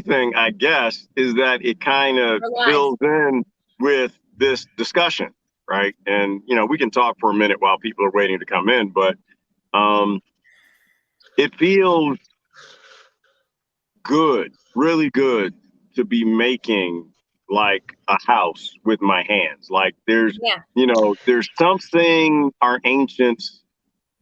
thing, I guess, is that it kind of Our life. fills in with this discussion, right? And we can talk for a minute while people are waiting to come in, but um, it feels good, really good, to be making like a house with my hands. Like Yeah. there's something our ancients,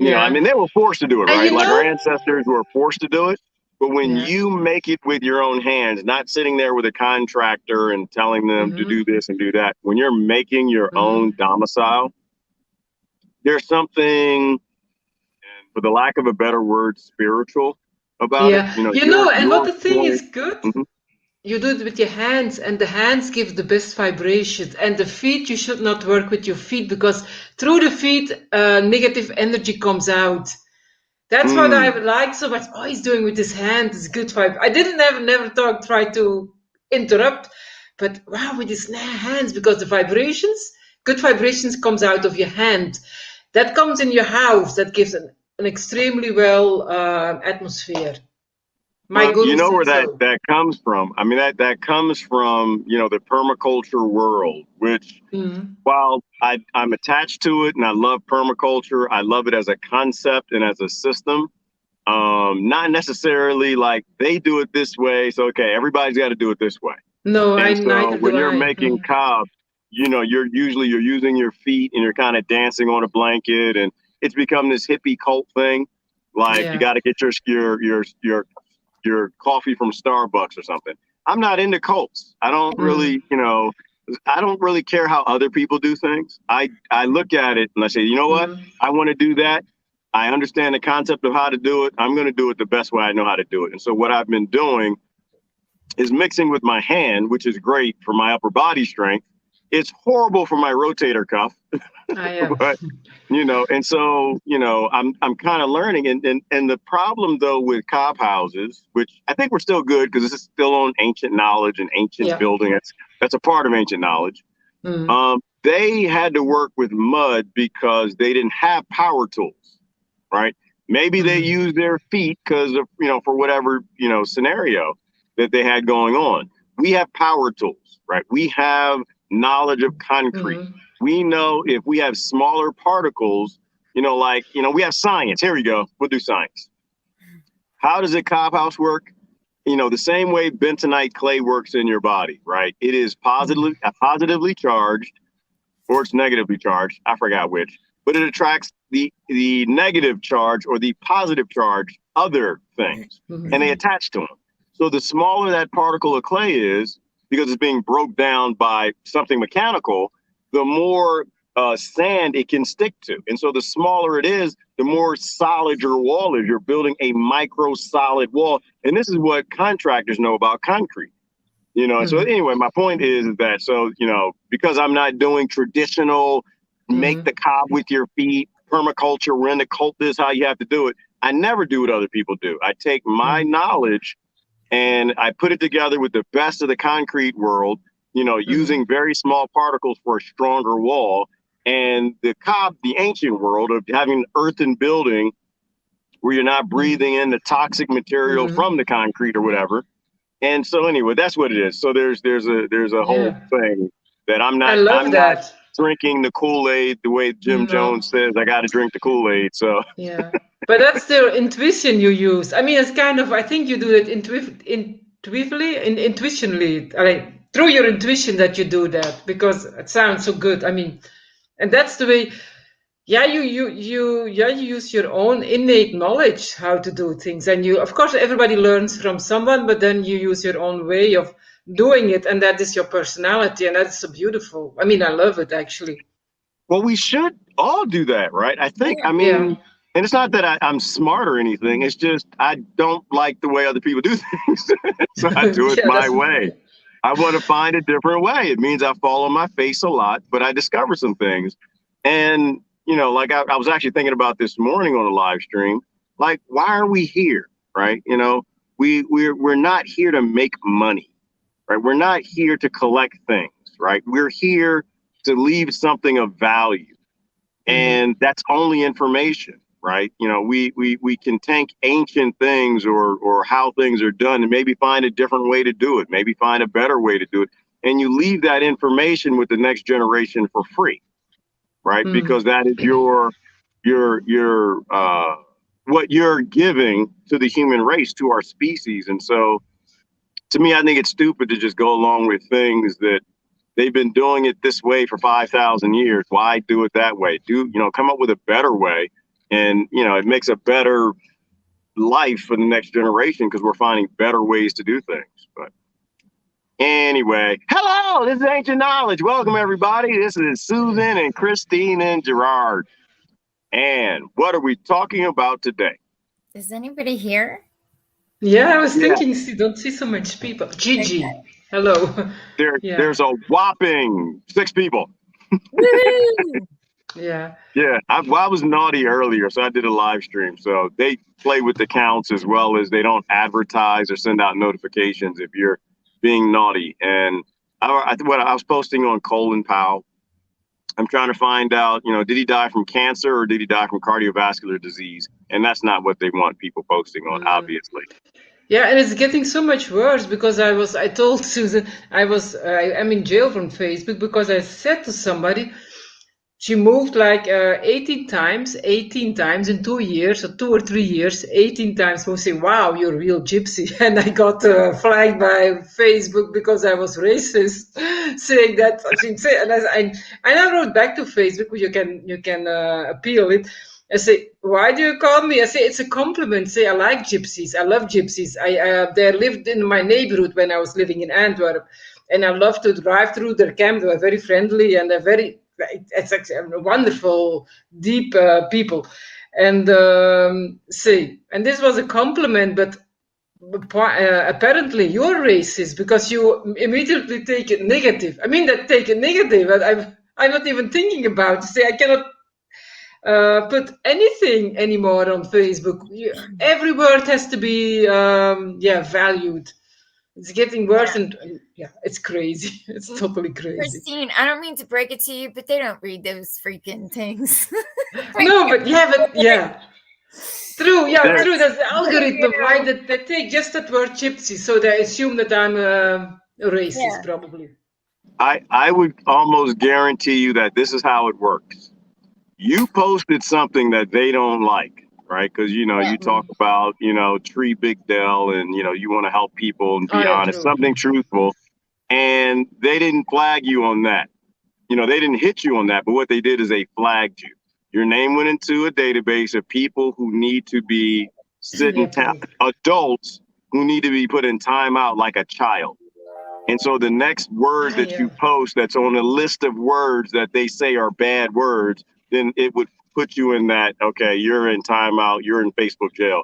I Yeah. mean, they were forced to do it, And right? you Like our know, ancestors were forced to do it. But when yeah. you make it with your own hands, not sitting there with a contractor and telling them to Mm-hmm. do this and do that, when you're making your own Mm-hmm. domicile, there's something, for the lack of a better word, spiritual about it. Yeah. And what You're the thing going. is good, Mhm. you do it with your hands, and the hands give the best vibrations. And the feet, you should not work with your feet because through the feet, negative energy comes out. That's what I Mm. like so much. Oh, he's doing with his hand. It's good vibe. I didn't never try to interrupt, but wow, with his hands because the vibrations, good vibrations comes out of your hand. That comes in your house. That gives an extremely well atmosphere. My Well, you guru know said where that so. that comes from. I mean, that comes from the permaculture world, which Mm. while I'm attached to it and I love permaculture, I love it as a concept and as a system. Not necessarily like they do it this way, so okay, everybody's got to do it this way. No, I And so neither when do you're I. making cob, you're using your feet and you're kind of dancing on a blanket, and it's become this hippie cult thing. Like you Yeah. got to get your coffee from Starbucks or something. I'm not into cults. Mm. I don't really care how other people do things. I look at it and I say, you know what? Mm. I want to do that. I understand the concept of how to do it. I'm going to do it the best way I know how to do it. And so what I've been doing is mixing with my hand, which is great for my upper body strength. It's horrible for my rotator cuff, I am. but and so I'm kind of learning, and the problem though with cob houses, which I think we're still good because this is still on ancient knowledge and ancient Yeah. building. That's a part of ancient knowledge. Mm. They had to work with mud because they didn't have power tools, right? Maybe they Mm. used their feet because of for whatever scenario that they had going on. We have power tools, right? We have knowledge of concrete. Mm. We know if we have smaller particles, we have science. Here we go. We'll do science. How does a cob house work? The same way bentonite clay works in your body, right? It is Mm. positively charged or it's negatively charged. I forgot which, but it attracts the negative charge or the positive charge other things, and they Mm. attach to them. So the smaller that particle of clay is, because it's being broke down by something mechanical, the more sand it can stick to. And so the smaller it is, the more solid your wall is. You're building a micro solid wall. And this is what contractors know about concrete. So Mm. anyway, my point is that because I'm not doing traditional make Mm. the cob with your feet, permaculture, we're in the cult, this is how you have to do it. I never do what other people do. I take my Mm. knowledge and I put it together with the best of the concrete world, Mm. using very small particles for a stronger wall. And the cob, the ancient world of having an earthen building where you're not Mm. breathing in the toxic material Mm. from the concrete or whatever. And so anyway, that's what it is. So there's a whole Yeah. thing that I'm I not love I'm not that. drinking the Kool-Aid the way Jim No. Jones says I got to drink the Kool-Aid. So Yeah. But that's the intuition you use. I mean, it's kind of, I think you do it intuitionally. I mean, through your intuition that you do that because it sounds so good. I mean, and that's the way, yeah, you use your own innate knowledge how to do things. And you, of course, everybody learns from someone, but then you use your own way of doing it. And that is your personality. And that's so beautiful. I mean, I love it actually. well, we should all do that, right? I think. I Yeah. Yeah. mean, and it's not that I'm smart or anything. It's just I don't like the way other people do things, so I do it Yeah, my that's, way. I want to find a different way. It means I fall on my face a lot, but I discover some things. And, like I was actually thinking about this morning on a live stream, like, why are we here? Right. We're not here to make money, right? We're not here to collect things, right? We're here to leave something of value. mhm. And that's only information, right? You know, we can take ancient things or how things are done and maybe find a different way to do it, maybe find a better way to do it. And you leave that information with the next generation for free, right? Because that is your what you're giving to the human race, to our species. And so to me, I think it's stupid to just go along with things that they've been doing it this way for 5,000 years. Why do it that way? Come up with a better way. And, it makes a better life for the next generation because we're finding better ways to do things. But anyway, hello, this is Ancient Knowledge. Welcome, everybody. This is Susan and Christine and Gerard. And what are we talking about today? Is anybody here? Yeah, I was thinking, don't see so much people. Gigi, hello. There's a whopping 6 people. Yeah. Yeah, I was naughty earlier, so I did a live stream. So they play with the counts as well as they don't advertise or send out notifications if you're being naughty. And I was posting on Colin Powell. I'm trying to find out, did he die from cancer or did he die from cardiovascular disease? And that's not what they want people posting on, obviously. Yeah, and it's getting so much worse because I told Susan I'm in jail from Facebook because I said to somebody, she moved like 18 times in 2 years, or 2 or 3 years, 18 times. We'll say, wow, you're a real gypsy. And I got flagged by Facebook because I was racist, saying that. And I wrote back to Facebook, you can appeal it. I say, why do you call me? I say, it's a compliment. Say, I like gypsies. I love gypsies. They lived in my neighborhood when I was living in Antwerp. And I love to drive through their camp. They were very friendly and it's actually wonderful, deep people. And and this was a compliment, but apparently you're racist because you immediately take it negative. I mean, that take it negative, but I'm not even thinking about it. Say, I cannot put anything anymore on Facebook. Every word has to be valued. It's getting worse, and it's crazy. It's totally crazy. Christine, I don't mean to break it to you, but they don't read those freaking things. No, but true. Yeah, true. That's the algorithm, right? That they take just that word gypsy, so they assume that I'm a racist, probably. I would almost guarantee you that this is how it works. You posted something that they don't like, right? Because, you talk about, Tree Big Dell and, you want to help people and be honest, something truthful. And they didn't flag you on that. They didn't hit you on that. But what they did is they flagged you. Your name went into a database of people who need to be adults who need to be put in timeout like a child. And so the next word that you post that's on a list of words that they say are bad words, then it would put you in that, okay, you're in timeout, you're in Facebook jail.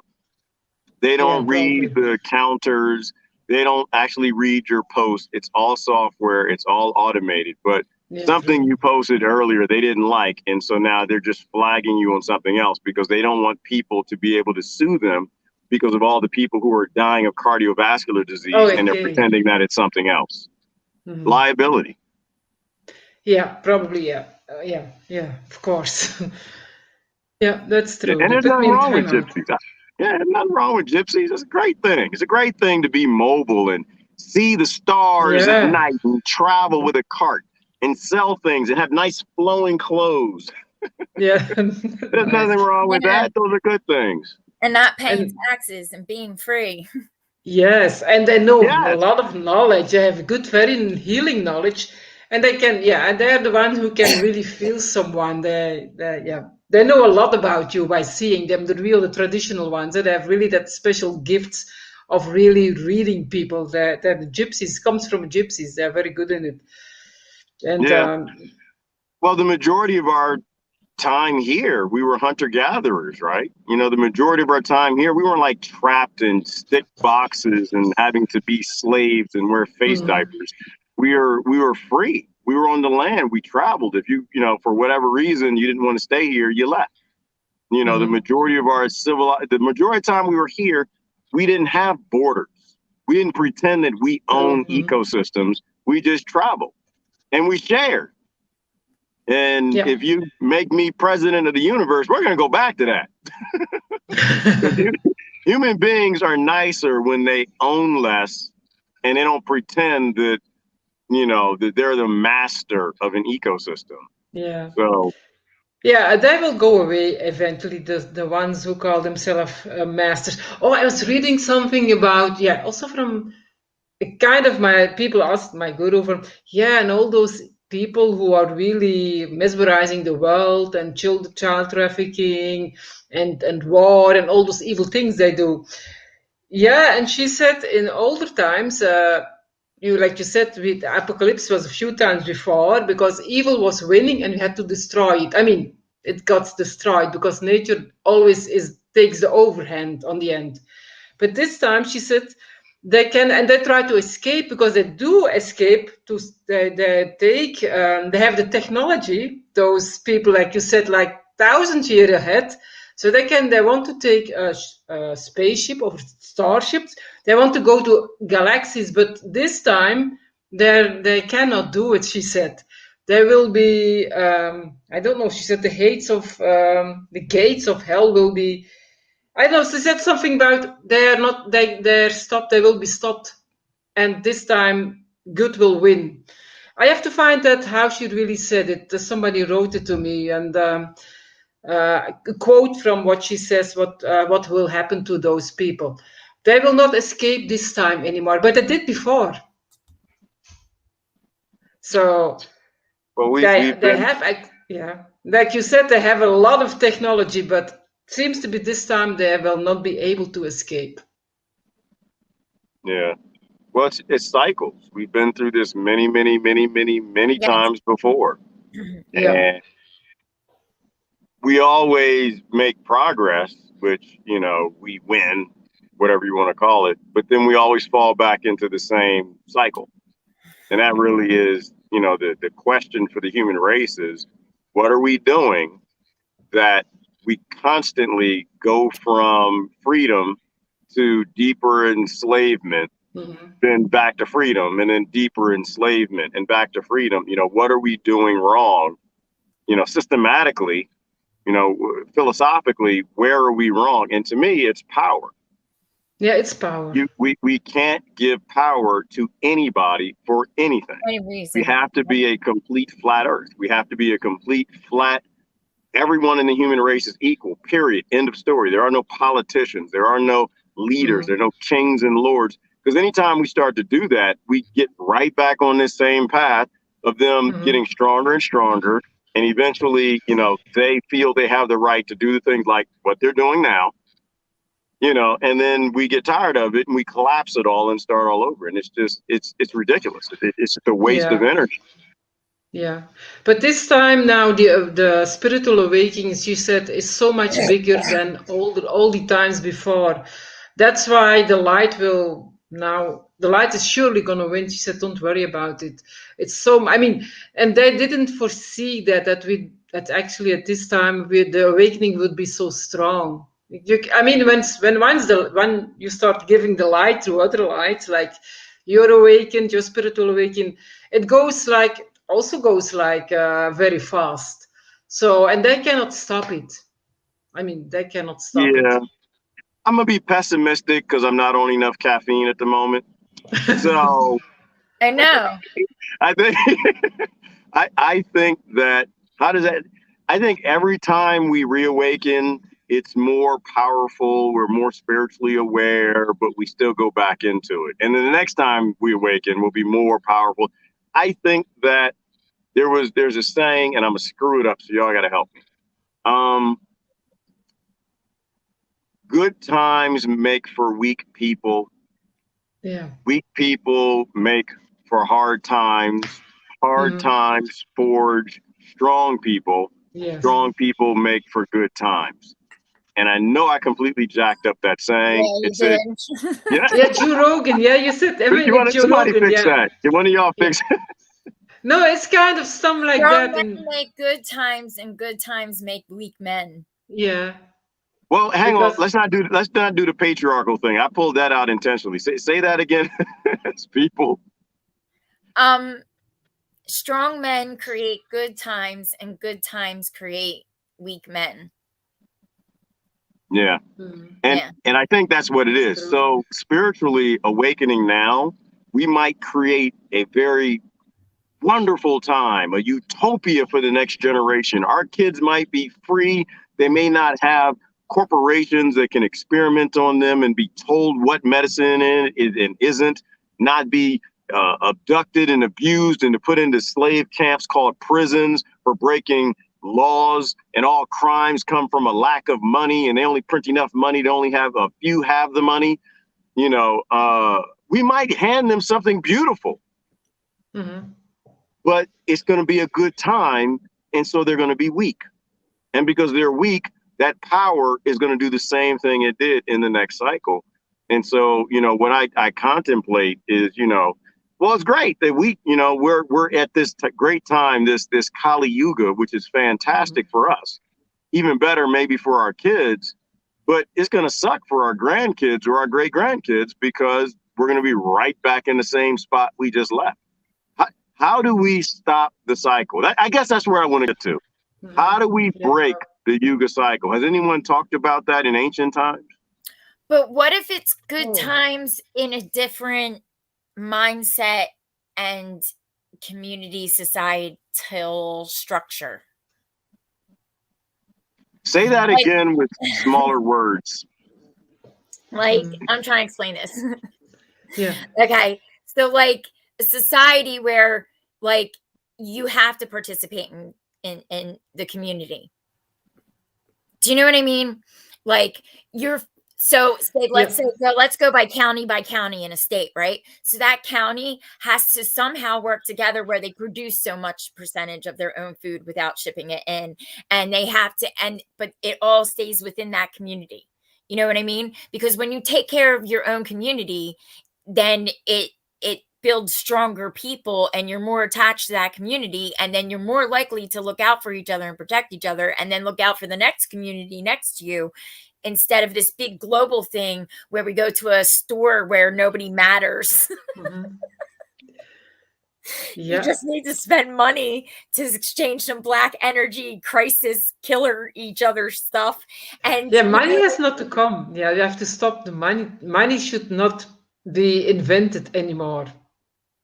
They don't read the counters. They don't actually read your post. It's all software. It's all automated. But something you posted earlier, they didn't like. And so now they're just flagging you on something else because they don't want people to be able to sue them because of all the people who are dying of cardiovascular disease and they're pretending that it's something else. Mm-hmm. Liability. Yeah, probably. Yeah, of course. Yeah, that's true. And there's nothing wrong with gypsies. There's nothing wrong with gypsies. It's a great thing. It's a great thing to be mobile and see the stars at night and travel with a cart and sell things and have nice flowing clothes. Yeah. There's nothing wrong with that. Those are good things. And not paying taxes and being free. Yes, and they know a lot of knowledge. They have good, very healing knowledge. And they can, and they're the ones who can really feel someone. They know a lot about you by seeing them, the traditional ones. They have really that special gifts of really reading people. The gypsies comes from gypsies. They're very good in it. And well, the majority of our time here, we were hunter-gatherers, right? The majority of our time here, we weren't like trapped in stick boxes and having to be slaves and wear face diapers. We were free. We were on the land. We traveled. If you for whatever reason you didn't want to stay here, you left. The majority of the majority of the time we were here, we didn't have borders. We didn't pretend that we own ecosystems. We just traveled and we shared. And Yeah. if you make me president of the universe, we're going to go back to that. Human beings are nicer when they own less and they don't pretend that, that they're the master of an ecosystem. Yeah. So, yeah, they will go away eventually, the ones who call themselves masters. Oh, I was reading something about, also from kind of my people asked my guru from, and all those people who are really mesmerizing the world and child trafficking and war and all those evil things they do. Yeah, and she said in older times, like you said, with apocalypse was a few times before because evil was winning and we had to destroy it. I mean, it got destroyed because nature always takes the overhand on the end. But this time, she said, they can and they try to escape because they do escape. They have the technology. Those people, like you said, like 1,000 years ahead. So they want to take a spaceship or starships. They want to go to galaxies, but this time they cannot do it. She said there will be I don't know. She said the gates of hell will be. I don't know. She said something about they're stopped. They will be stopped, and this time good will win. I have to find out how she really said it. Somebody wrote it to me, and. A quote from what she says, what will happen to those people. They will not escape this time anymore, but they did before. So well, they have, like you said, they have a lot of technology, but seems to be this time they will not be able to escape. Yeah. Well, it's cycles. We've been through this many Yes. times before. Yeah. And we always make progress, which, we win, whatever you want to call it, but then we always fall back into the same cycle. And that really is, the question for the human race is, what are we doing that we constantly go from freedom to deeper enslavement, then back to freedom, and then deeper enslavement and back to freedom? What are we doing wrong? Systematically, philosophically, where are we wrong? And to me, it's power. Yeah, it's power. We can't give power to anybody for anything. Any reason. We have to be a complete flat earth. We have to be a complete flat. Everyone in the human race is equal, period. End of story. There are no politicians. There are no leaders. There are no kings and lords. Because anytime we start to do that, we get right back on this same path of them getting stronger and stronger. And eventually, they feel they have the right to do the things like what they're doing now, and then we get tired of it and we collapse it all and start all over. And it's just, it's ridiculous. It's just a waste of energy. Yeah, but this time now the spiritual awakenings, you said, is so much bigger than all the times before. That's why the light is surely gonna win. She said, don't worry about it. It's so, and they didn't foresee that actually at this time the awakening would be so strong. When you start giving the light to other lights, like you're awakened, your spiritual awakening, it goes very fast. So, and they cannot stop it. They cannot stop it. Yeah, I'm gonna be pessimistic because I'm not on enough caffeine at the moment. So I know. I think I think that I think every time we reawaken, it's more powerful, we're more spiritually aware, but we still go back into it. And then the next time we awaken, we'll be more powerful. I think that there's a saying, and I'm gonna screw it up, so y'all gotta help me. Good times make for weak people. Yeah. Weak people make for hard times. Hard times forge strong people. Yes. Strong people make for good times. And I know I completely jacked up that saying. Yeah, you did. Yeah, Joe Rogan. Yeah, you said somebody fix that. Can one of y'all fix it? No, it's kind of something like Strong that. men make good times, and good times make weak men. Yeah. Well, hang on. Let's not do the patriarchal thing. I pulled that out intentionally. Say that again, people. strong men create good times, and good times create weak men. Yeah. Mhm. And I think that's what it is. True. So spiritually awakening now, we might create a very wonderful time, a utopia for the next generation. Our kids might be free. They may not have corporations that can experiment on them and be told what medicine is and isn't, not be abducted and abused and to put into slave camps called prisons for breaking laws, and all crimes come from a lack of money, and they only print enough money to only have a few have the money. You know, we might hand them something beautiful, Mhm. but it's going to be a good time, and so they're going to be weak. And because they're weak, that power is going to do the same thing it did in the next cycle. And so, you know, what I contemplate is, you know, well, it's great that we're at this great time, this Kali Yuga, which is fantastic for us, even better maybe for our kids, but it's going to suck for our grandkids or our great grandkids because we're going to be right back in the same spot we just left. How do we stop the cycle? I guess that's where I want to get to. How do we break the Yuga cycle? Has anyone talked about that in ancient times? But what if it's good Oh. times in a different mindset and community societal structure? Say that Like- again with smaller words. Like, I'm trying to explain this. Yeah. Okay. So like a society where like you have to participate in the community. Do you know what I mean? Like let's go by county in a state, right? So that county has to somehow work together where they produce so much percentage of their own food without shipping it in, and they have to, but it all stays within that community. You know what I mean? Because when you take care of your own community, then it builds stronger people, and you're more attached to that community, and then you're more likely to look out for each other and protect each other, and then look out for the next community next to you, instead of this big global thing where we go to a store where nobody matters. Mhm. You Yeah. just need to spend money to exchange some black energy crisis killer each other stuff. And Yeah, money has not to come. Yeah, you have to stop the money. Money should not be invented anymore.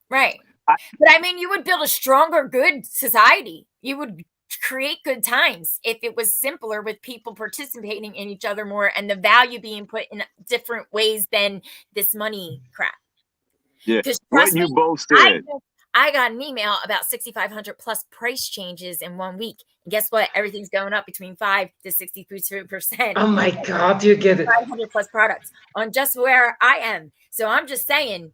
right. But I mean, you would build a stronger, good society. You would create good times if it was simpler with people participating in each other more and the value being put in different ways than this money crap. Yeah. 'Cause What trust you me, both said. I got an email about 6,500 plus price changes in 1 week. And guess what? Everything's going up between 5 to 62%. Oh my God, you get it. 500 plus products on just where I am. So I'm just saying,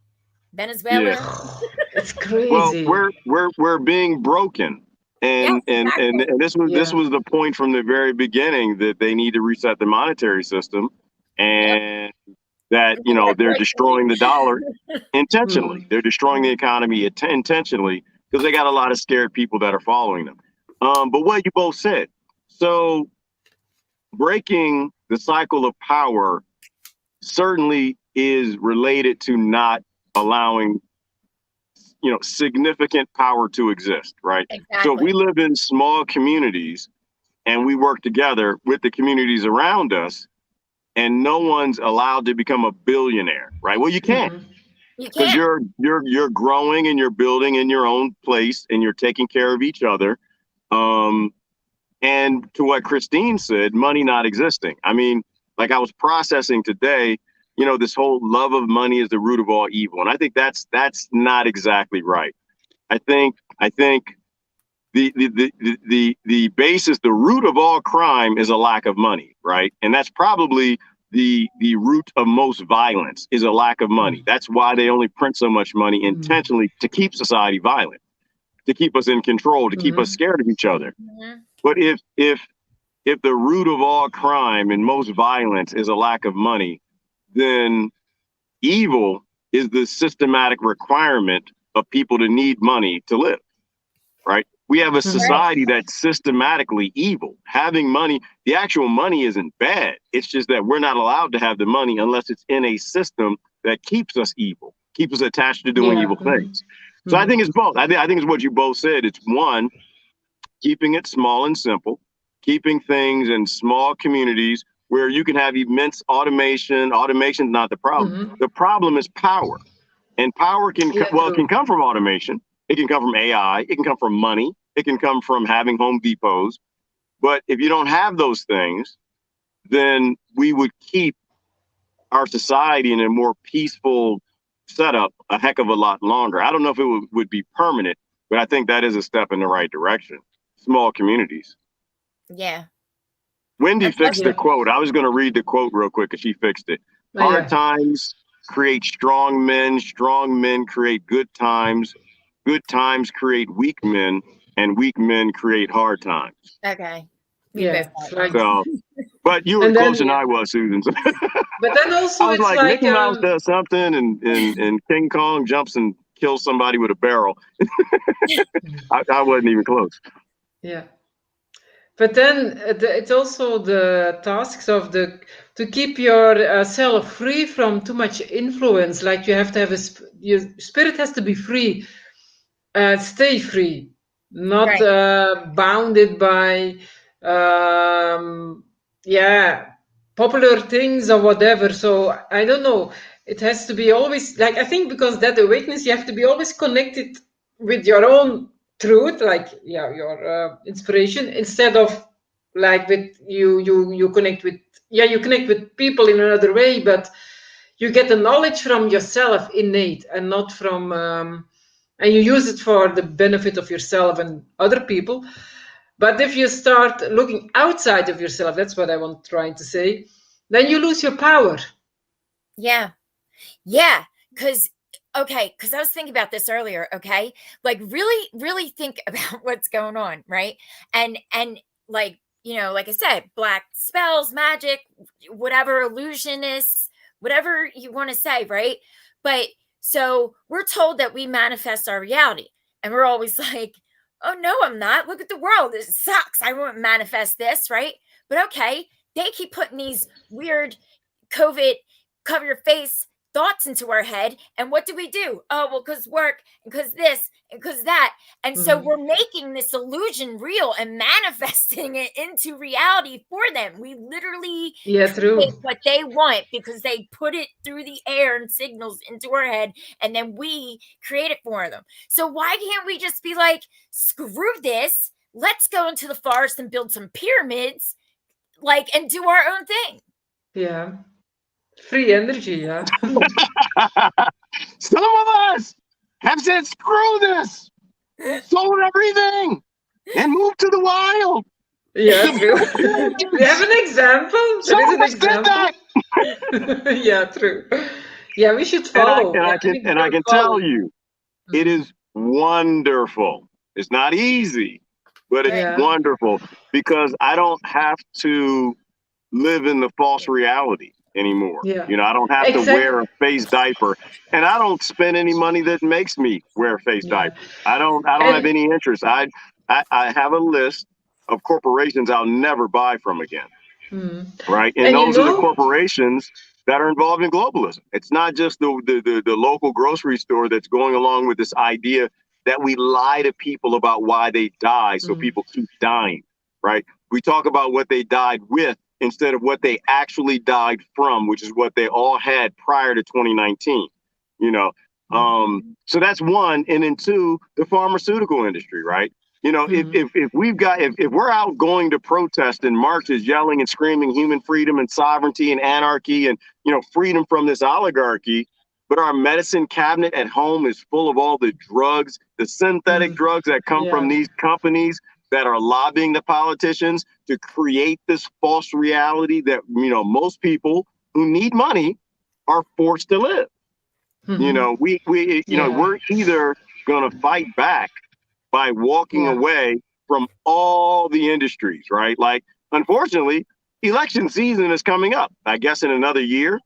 Venezuela. Yeah. It's crazy. Well, we're being broken. And Yes, exactly. and this was Yeah. the point from the very beginning, that they need to reset the monetary system, and that, you know, they're destroying the dollar intentionally. They're destroying the economy intentionally because they got a lot of scared people that are following them. But what you both said, so breaking the cycle of power certainly is related to not allowing, you know, significant power to exist, right? Exactly. So if we live in small communities and we work together with the communities around us, and no one's allowed to become a billionaire, right? Well, you can't, Mhm. You because can't. you're growing and you're building in your own place and you're taking care of each other. And to what Christine said, money not existing. I mean, like I was processing today, you know, this whole love of money is the root of all evil, and I think that's not exactly right. I think the basis, the root of all crime is a lack of money, right? And that's probably the root of most violence is a lack of money. That's why they only print so much money intentionally, to keep society violent, to keep us in control, to keep us scared of each other. Mhm. But if the root of all crime and most violence is a lack of money, then evil is the systematic requirement of people to need money to live, right? We have a society that's systematically evil. Having money, the actual money isn't bad. It's just that we're not allowed to have the money unless it's in a system that keeps us evil, keeps us attached to doing evil things. So I think it's both. I think it's what you both said. It's one, keeping it small and simple, keeping things in small communities where you can have immense automation. Automation is not the problem. The problem is power. And power can, it can come from automation. It can come from AI. It can come from money. It can come from having Home Depots. But if you don't have those things, then we would keep our society in a more peaceful setup a heck of a lot longer. I don't know if it would be permanent, but I think that is a step in the right direction. Small communities. Yeah. Wendy fixed the quote. I was going to read the quote real quick because she fixed it. Hard times create strong men create good times create weak men, and weak men create hard times. Okay. So, but you were closer than I was, Susan. But then also I was like Mickey Mouse does something and King Kong jumps and kills somebody with a barrel. I wasn't even close. Yeah. But then it's also the tasks of to keep your self free from too much influence. Like you have to have your spirit has to be free, stay free, not bounded by popular things or whatever. So I don't know. It has to be always like, I think because that awakeness, you have to be always connected with your own truth, like your inspiration, instead of like with you connect with you connect with people in another way, but you get the knowledge from yourself innate and not from and you use it for the benefit of yourself and other people. But if you start looking outside of yourself, that's what I want trying to say, then you lose your power. Yeah because I was thinking about this earlier. Okay, like really think about what's going on, right? And like, like I said, black spells, magic, whatever, illusionists, whatever you want to say, right? But so we're told that we manifest our reality, and we're always like, oh no, I'm not. Look at the world. It sucks. I won't manifest this, right? But okay, they keep putting these weird COVID cover your face thoughts into our head. And what do? Oh, well, because work and because this and because that. And so we're making this illusion real and manifesting it into reality for them. We literally create what they want because they put it through the air and signals into our head, and then we create it for them. So why can't we just be like, screw this, let's go into the forest and build some pyramids, like, and do our own thing? Yeah. Free energy, yeah. Some of us have said, screw this, sold everything, and moved to the wild. Yeah, true. We have an example. Some of us did that. Yeah, true. Yeah, we should follow. And I can tell you, it is wonderful. It's not easy, but it's wonderful because I don't have to live in the false reality anymore. I don't have to wear a face diaper, and I don't spend any money that makes me wear a face diaper. I don't have any interest. I have a list of corporations I'll never buy from again. Right. And those are the corporations that are involved in globalism. It's not just the local grocery store that's going along with this idea that we lie to people about why they die. So people keep dying. Right. We talk about what they died with instead of what they actually died from, which is what they all had prior to 2019, so that's one. And then two, the pharmaceutical industry, right? If we're out going to protest and marches, yelling and screaming human freedom and sovereignty and anarchy and, freedom from this oligarchy, but our medicine cabinet at home is full of all the drugs, the synthetic drugs that come from these companies that are lobbying the politicians to create this false reality that, most people who need money are forced to live. We're either going to fight back by walking away from all the industries, right? Like, unfortunately, election season is coming up, I guess, in another year.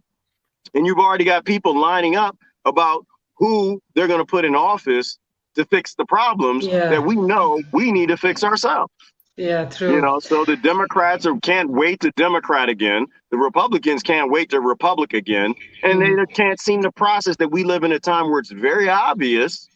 And you've already got people lining up about who they're going to put in office to fix the problems that we know we need to fix ourselves. Yeah, true. So the Democrats can't wait to Democrat again. The Republicans can't wait to Republic again. And they can't seem to process that we live in a time where it's very obvious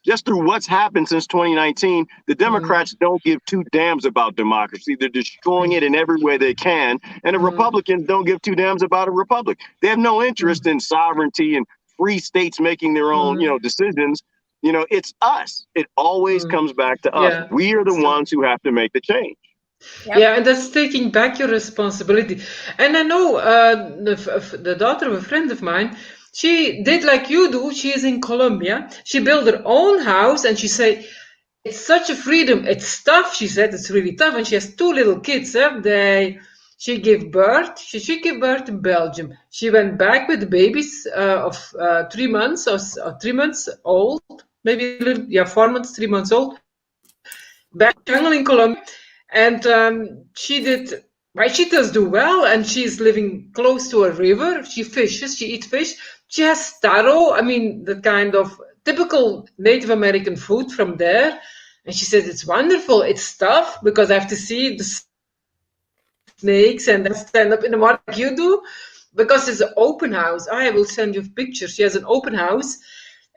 just through what's happened since 2019, the Democrats don't give two damns about democracy. They're destroying it in every way they can. And the Republicans don't give two damns about a republic. They have no interest in sovereignty and free states making their own, decisions. It's us. It always comes back to us. Yeah. We are the ones who have to make the change. Yep. Yeah, and that's taking back your responsibility. And I know the daughter of a friend of mine, she did like you do. She is in Colombia. She built her own house, and she said, it's such a freedom. It's tough, she said. It's really tough. And she has two little kids. She gave birth. She gave birth in Belgium. She went back with the babies of 3 months or 3 months old, maybe 4 months, 3 months old, back in Colombia. And she does do well, and she's living close to a river. She fishes, she eats fish. She has taro, I mean, the kind of typical Native American food from there. And she said, it's wonderful. It's tough because I have to see the snakes and then stand up in the water like you do, because it's an open house. I will send you a picture. She has an open house,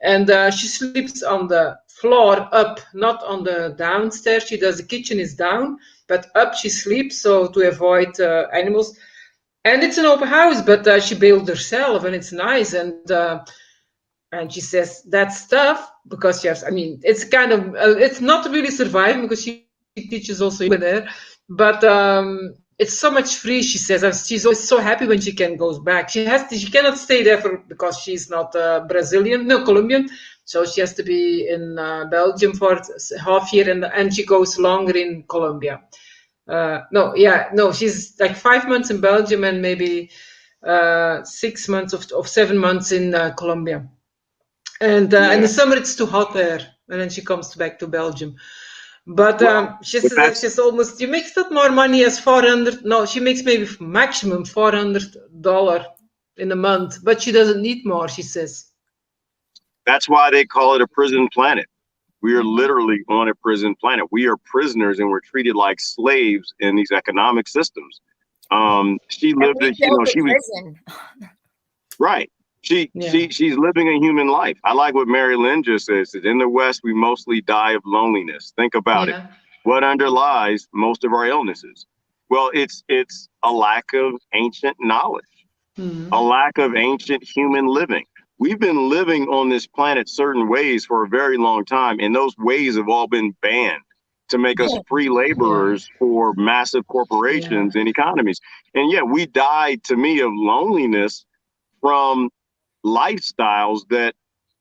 and she sleeps on the floor up, not on the downstairs. The kitchen is down, but up she sleeps, so to avoid animals. And it's an open house, but she built herself, and it's nice. And she says that's tough because it's kind of it's not really surviving because she teaches also there, but it's so much free. She says she's always so happy when she goes back. She cannot stay there because she's not Colombian. So she has to be in Belgium for half year, and she goes longer in Colombia. She's like 5 months in Belgium and maybe 6 months of 7 months in Colombia. And in the summer it's too hot there, and then she comes back to Belgium. But she says that she makes not more money as 400. No, she makes maybe maximum $400 in a month, but she doesn't need more, she says. That's why they call it a prison planet. We are literally on a prison planet. We are prisoners, and we're treated like slaves in these economic systems. She lived it, she was right. She's living a human life. I like what Mary Lynn just says. That in the West, we mostly die of loneliness. Think about it. What underlies most of our illnesses? Well, it's a lack of ancient knowledge, a lack of ancient human living. We've been living on this planet certain ways for a very long time, and those ways have all been banned to make us free laborers for massive corporations and economies. And we died, to me, of loneliness from lifestyles that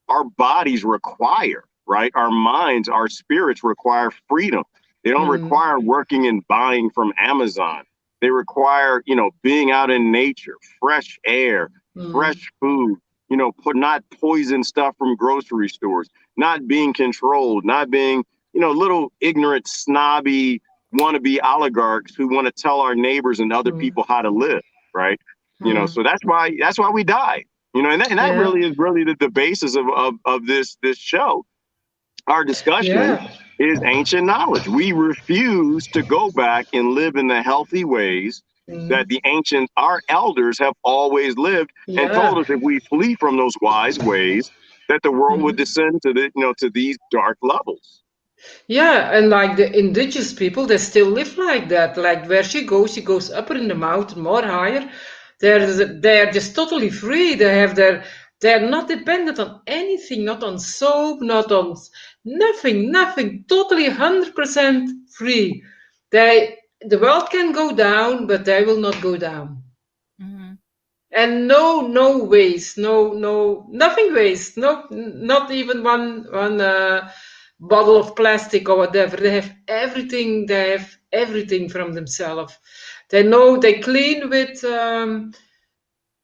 our bodies require, right? Our minds, our spirits require freedom. They don't require working and buying from Amazon. They require, being out in nature, fresh air, fresh food, not poison stuff from grocery stores, not being controlled, not being, little ignorant, snobby, wannabe oligarchs who want to tell our neighbors and other people how to live, right? So that's why we die. And that really is the basis of this show. Our discussion is ancient knowledge. We refuse to go back and live in the healthy ways that our elders have always lived, and told us if we flee from those wise ways, that the world would descend to these dark levels. Yeah, and like the indigenous people, they still live like that. Like where she goes up in the mountain, more higher. They're just totally free. They're not dependent on anything, not on soap, not on nothing, totally 100% free. The world can go down, but they will not go down. And no waste, nothing waste, not even one bottle of plastic or whatever. They have everything from themselves. They clean with they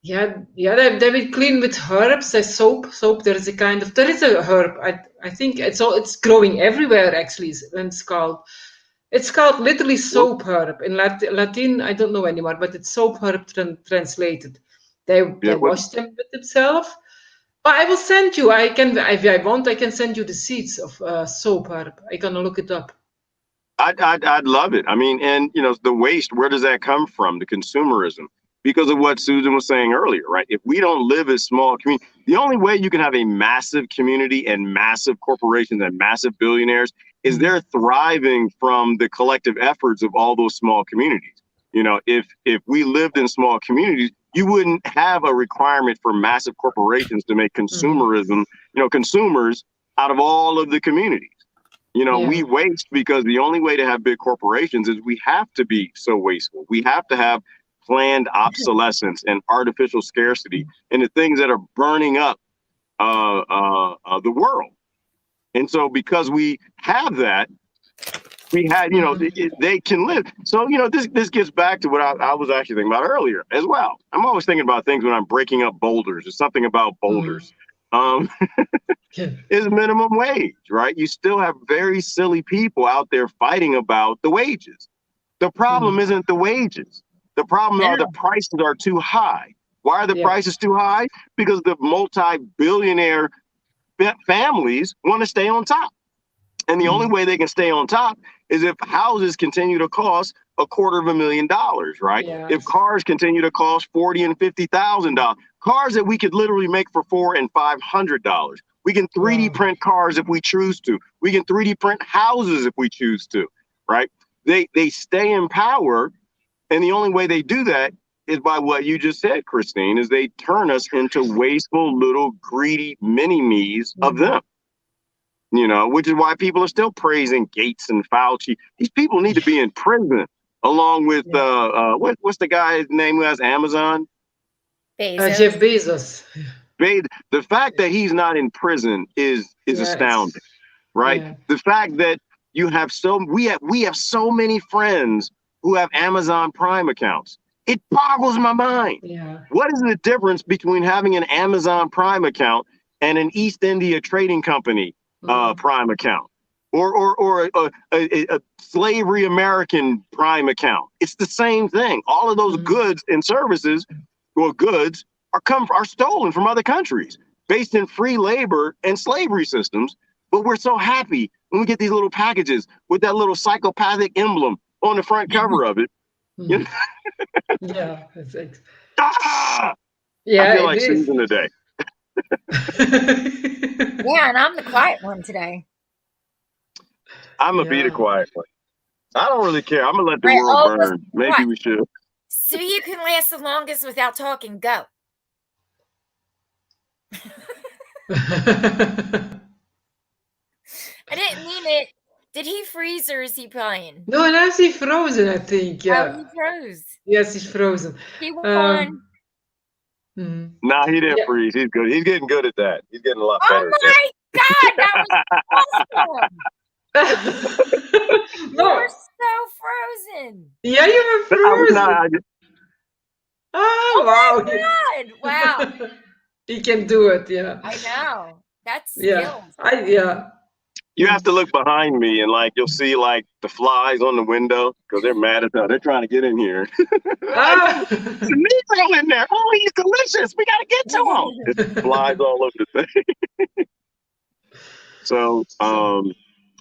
will clean with herbs. There's soap. There is a herb. I think it's growing everywhere actually. And it's called literally soap herb. In Latin, I don't know anymore, but it's soap herb translated. They wash them with themselves. But I will send you. I can, if I want, I can send you the seeds of soap herb. I can look it up. I'd love it. I mean, and the waste, where does that come from? The consumerism, because of what Susan was saying earlier, right? If we don't live as small communities, The only way you can have a massive community and massive corporations and massive billionaires is they're thriving from the collective efforts of all those small communities. You know, if we lived in small communities, you wouldn't have a requirement for massive corporations to make consumerism, consumers out of all of the communities. You know, we waste because the only way to have big corporations is we have to be so wasteful. We have to have planned obsolescence and artificial scarcity and the things that are burning up the world. And so because we have that, we had, they can live. So, this gets back to what I was actually thinking about earlier as well. I'm always thinking about things when I'm breaking up boulders. There's something about boulders. Is minimum wage, right? You still have very silly people out there fighting about the wages. The problem isn't the wages. The problem are the prices are too high. Why are the prices too high? Because the multi-billionaire families want to stay on top. And the only way they can stay on top is if houses continue to cost $250,000, right? Yes. If cars continue to cost $40,000 and $50,000, cars that we could literally make for $400 and $500. We can 3D print cars if we choose to. We can 3D print houses if we choose to, right? They stay in power, and the only way they do that is by what you just said, Christine, is they turn us into wasteful little greedy mini-me's of them. Which is why people are still praising Gates and Fauci. These people need to be in prison, along with what's the guy's name who has Amazon? Jeff Bezos. The fact that he's not in prison is astounding, right? Yeah. The fact that we have so many friends who have Amazon Prime accounts. It boggles my mind. Yeah. What is the difference between having an Amazon Prime account and an East India Trading Company Prime account, or a slavery American Prime account? It's the same thing. All of those goods and services, goods are stolen from other countries based in free labor and slavery systems. But we're so happy when we get these little packages with that little psychopathic emblem on the front cover of it. Yeah, I feel like Susan today. Yeah, and I'm the quiet one today. I'm gonna be the quiet one. I don't really care. I'm gonna let the world burn. Maybe we should. So you can last the longest without talking. Go. I didn't mean it. Did he freeze or is he playing? No, now he's frozen, I think. Yeah. Oh, he froze. Yes, he's frozen. He won. Nah, he didn't freeze. He's good. He's getting good at that. He's getting a lot better. Oh my God, that was awesome. You're so frozen. Yeah, you were frozen. Oh wow. My God. Wow. He can do it, yeah. I know. That's skills. You have to look behind me and you'll see the flies on the window because they're mad at us. They're trying to get in here. There's a Negro in there. Oh, he's delicious. We got to get to him. There's flies all over the thing. So, how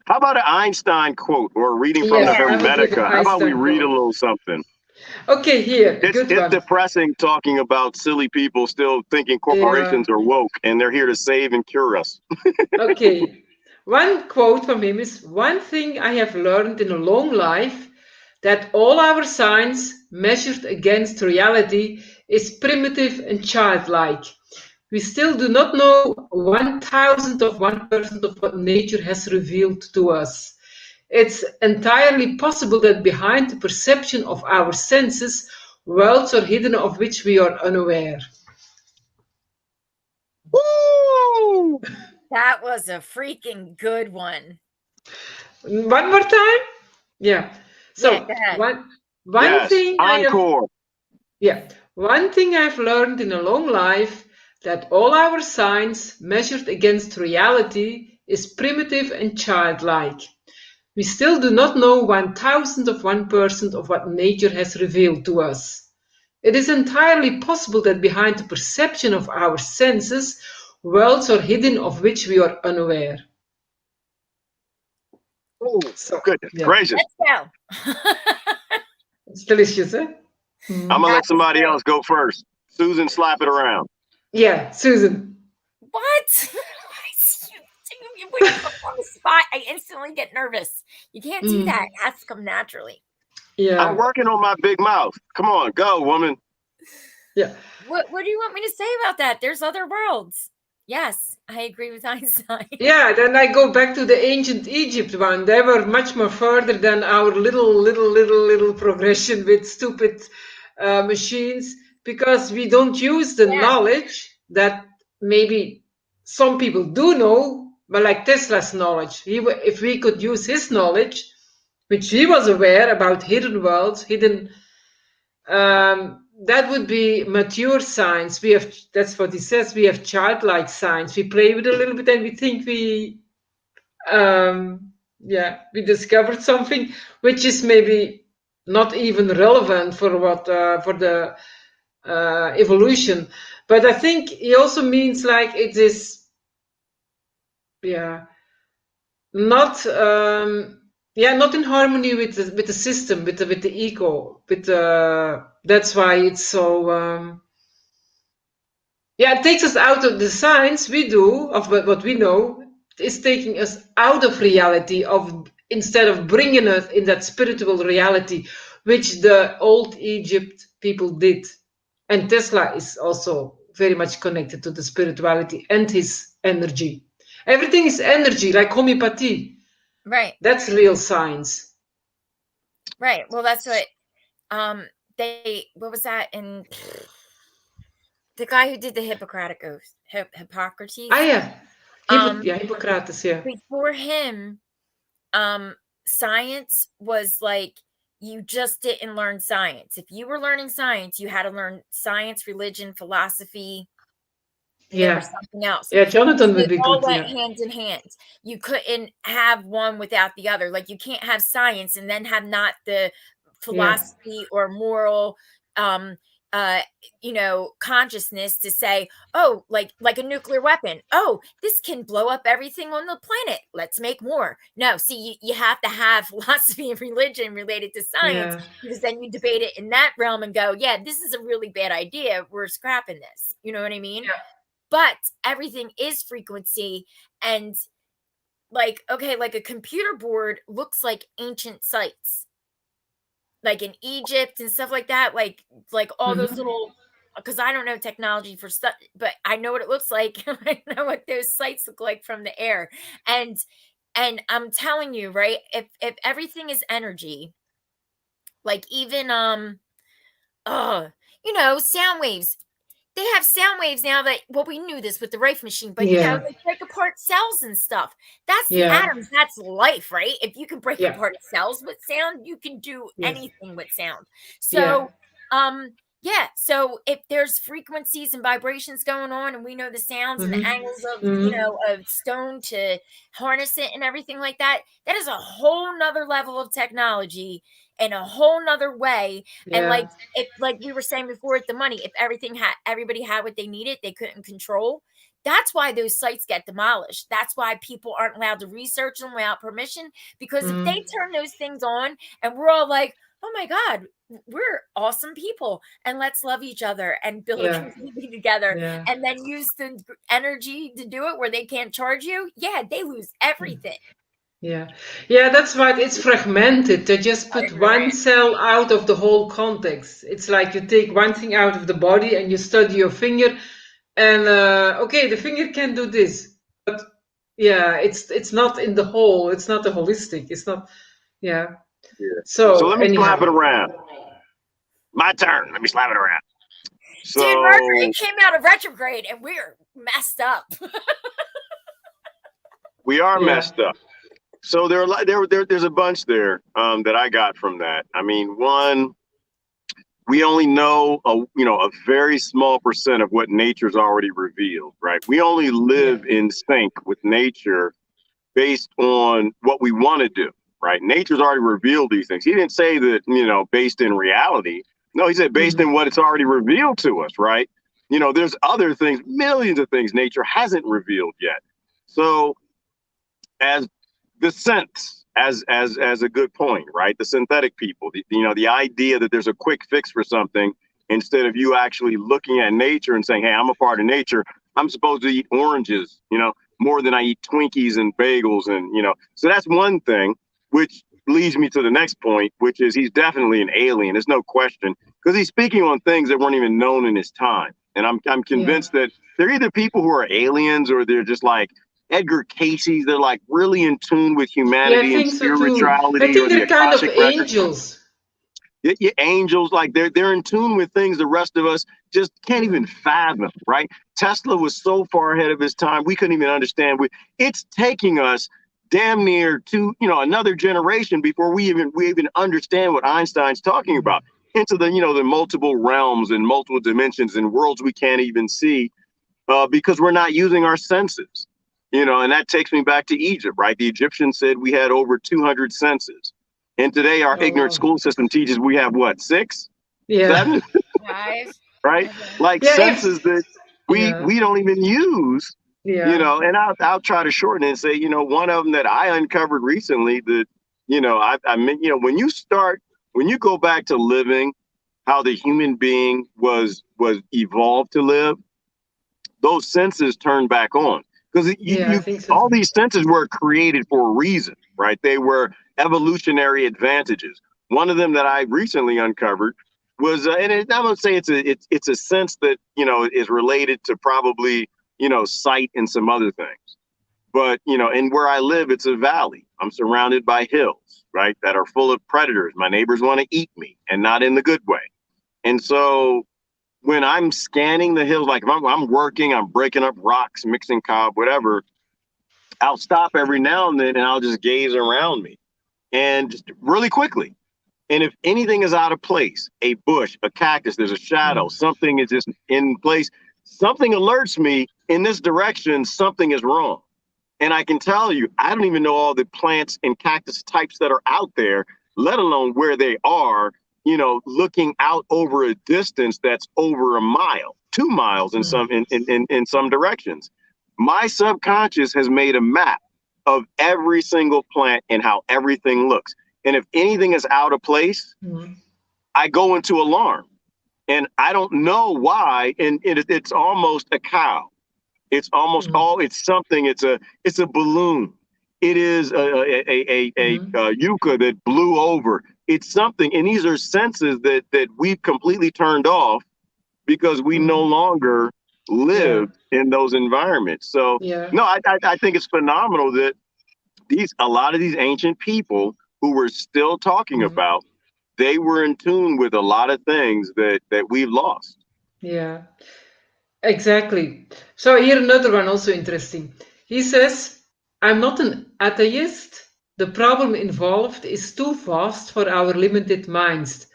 about an Einstein quote or a reading from the Hermetica? How about we read a little something? Okay, here. It's depressing talking about silly people still thinking corporations are woke and they're here to save and cure us. Okay. One quote from him is, "One thing I have learned in a long life, that all our science measured against reality is primitive and childlike. We still do not know 1,000th of 1% of what nature has revealed to us. It's entirely possible that behind the perception of our senses, worlds are hidden of which we are unaware." Woo! That was a freaking good one. One more time? Yeah. So one thing one thing I've learned in a long life, that all our science measured against reality is primitive and childlike. We still do not know 1,000th of 1% of what nature has revealed to us. It is entirely possible that behind the perception of our senses, worlds are hidden of which we are unaware. Oh, so goodness gracious. Let's go. It's delicious, eh? I'm going to let somebody else go first. Susan, slap it around. Yeah, Susan. What? When you put on the spot, I instantly get nervous. You can't do that. It has to come naturally. Yeah. I'm working on my big mouth. Come on, go, woman. Yeah. What do you want me to say about that? There's other worlds. Yes, I agree with Einstein. Yeah, then I go back to the ancient Egypt one. They were much more further than our little progression with stupid machines, because we don't use the knowledge that maybe some people do know, but like Tesla's knowledge. If we could use his knowledge, which he was aware about hidden worlds, that would be mature science. That's what he says. We have childlike science. We play with a little bit and we think we discovered something which is maybe not even relevant for the evolution. But I think he also means like it is, not in harmony with the system, with the ego, that's why it's so. It takes us out of the science we do of what we know. It's taking us out of reality, instead of bringing us in that spiritual reality, which the old Egypt people did. And Tesla is also very much connected to the spirituality and his energy. Everything is energy, like homeopathy. Right. That's real science. Right. Well, that's what what was that in the guy who did the Hippocratic Oath, Hippocrates? Hippocrates, yeah. Before him, science was like, you just didn't learn science. If you were learning science, you had to learn science, religion, philosophy. There was something else. Yeah, Jonathan would be all good. went hand in hand. You couldn't have one without the other. Like you can't have science and then have not the philosophy or moral consciousness to say, oh, like a nuclear weapon. Oh, this can blow up everything on the planet. Let's make more. No, see, you have to have philosophy and religion related to science, because then you debate it in that realm and go, yeah, this is a really bad idea. We're scrapping this. You know what I mean? Yeah. But everything is frequency, and like a computer board looks like ancient sites. Like in Egypt and stuff like that, like all those little, because I don't know technology for stuff, but I know what it looks like. I know what those sites look like from the air. And I'm telling you, right, if everything is energy, like even sound waves. They have sound waves now we knew this with the Rife machine, but they break apart cells and stuff. That's atoms. That's life, right? If you can break apart cells with sound, you can do anything with sound. So, so if there's frequencies and vibrations going on, and we know the sounds and the angles of, of stone to harness it and everything like that, that is a whole nother level of technology in a whole nother way. And like we were saying before with the money, if everybody had what they needed, they couldn't control. That's why those sites get demolished. That's why people aren't allowed to research them without permission, because if they turn those things on and we're all like, oh my God, we're awesome people and let's love each other and build a community together, and then use the energy to do it where they can't charge you, they lose everything. Yeah, that's right. It's fragmented. They just put one cell out of the whole context. It's like you take one thing out of the body and you study your finger, and the finger can do this, but it's not in the whole. It's not a holistic. It's not. So let me slap it around. My turn. Let me slap it around. So, dude, Mercury came out of retrograde and we're messed up. We are messed up. So there's a bunch there that I got from that. I mean, one, we only know a very small percent of what nature's already revealed, right? We only live in sync with nature based on what we want to do, right? Nature's already revealed these things. He didn't say that, based in reality. No, he said based in what it's already revealed to us, right? There's other things, millions of things nature hasn't revealed yet. So as the sense, as a good point, right? The synthetic people, the idea that there's a quick fix for something, instead of you actually looking at nature and saying, hey, I'm a part of nature. I'm supposed to eat oranges, more than I eat Twinkies and bagels. And, so that's one thing, which leads me to the next point, which is he's definitely an alien. There's no question, because he's speaking on things that weren't even known in his time. And I'm convinced that they're either people who are aliens or they're just like Edgar Casey's. They're like really in tune with humanity and spirituality. I think or they're kind of Akashic angels. Angels, like they're in tune with things the rest of us just can't even fathom, right? Tesla was so far ahead of his time, we couldn't even understand. It's taking us damn near to another generation before we even understand what Einstein's talking about, into the the multiple realms and multiple dimensions and worlds we can't even see, because we're not using our senses, and that takes me back to Egypt, right? The Egyptians said we had over 200 senses. And today, our ignorant school system teaches we have what, 6, 7, 5, right? Like senses that we don't even use. And I'll try to shorten it and say, one of them that I uncovered recently that, I mean, when you go back to living how the human being was evolved to live, those senses turn back on. Because all these senses were created for a reason, right? They were evolutionary advantages. One of them that I recently uncovered was, and I would say it's a sense that is related to probably sight and some other things. But and where I live, it's a valley. I'm surrounded by hills, right, that are full of predators. My neighbors want to eat me, and not in the good way. And so when I'm scanning the hills, like if I'm working, I'm breaking up rocks, mixing cob, whatever, I'll stop every now and then and I'll just gaze around me and just really quickly. And if anything is out of place, a bush, a cactus, there's a shadow, something is just in place, something alerts me in this direction, something is wrong. And I can tell you, I don't even know all the plants and cactus types that are out there, let alone where they are, looking out over a distance that's over a mile, 2 miles in some directions. My subconscious has made a map of every single plant and how everything looks. And if anything is out of place, I go into alarm. And I don't know why. And it's almost a cow. It's almost it's something. It's a balloon. It is a yucca that blew over. It's something. And these are senses that we've completely turned off because we no longer live in those environments. So no, I think it's phenomenal that a lot of these ancient people who we're still talking about, they were in tune with a lot of things that we've lost. Yeah, exactly. So here another one also interesting. He says, I'm not an atheist. The problem involved is too vast for our limited minds.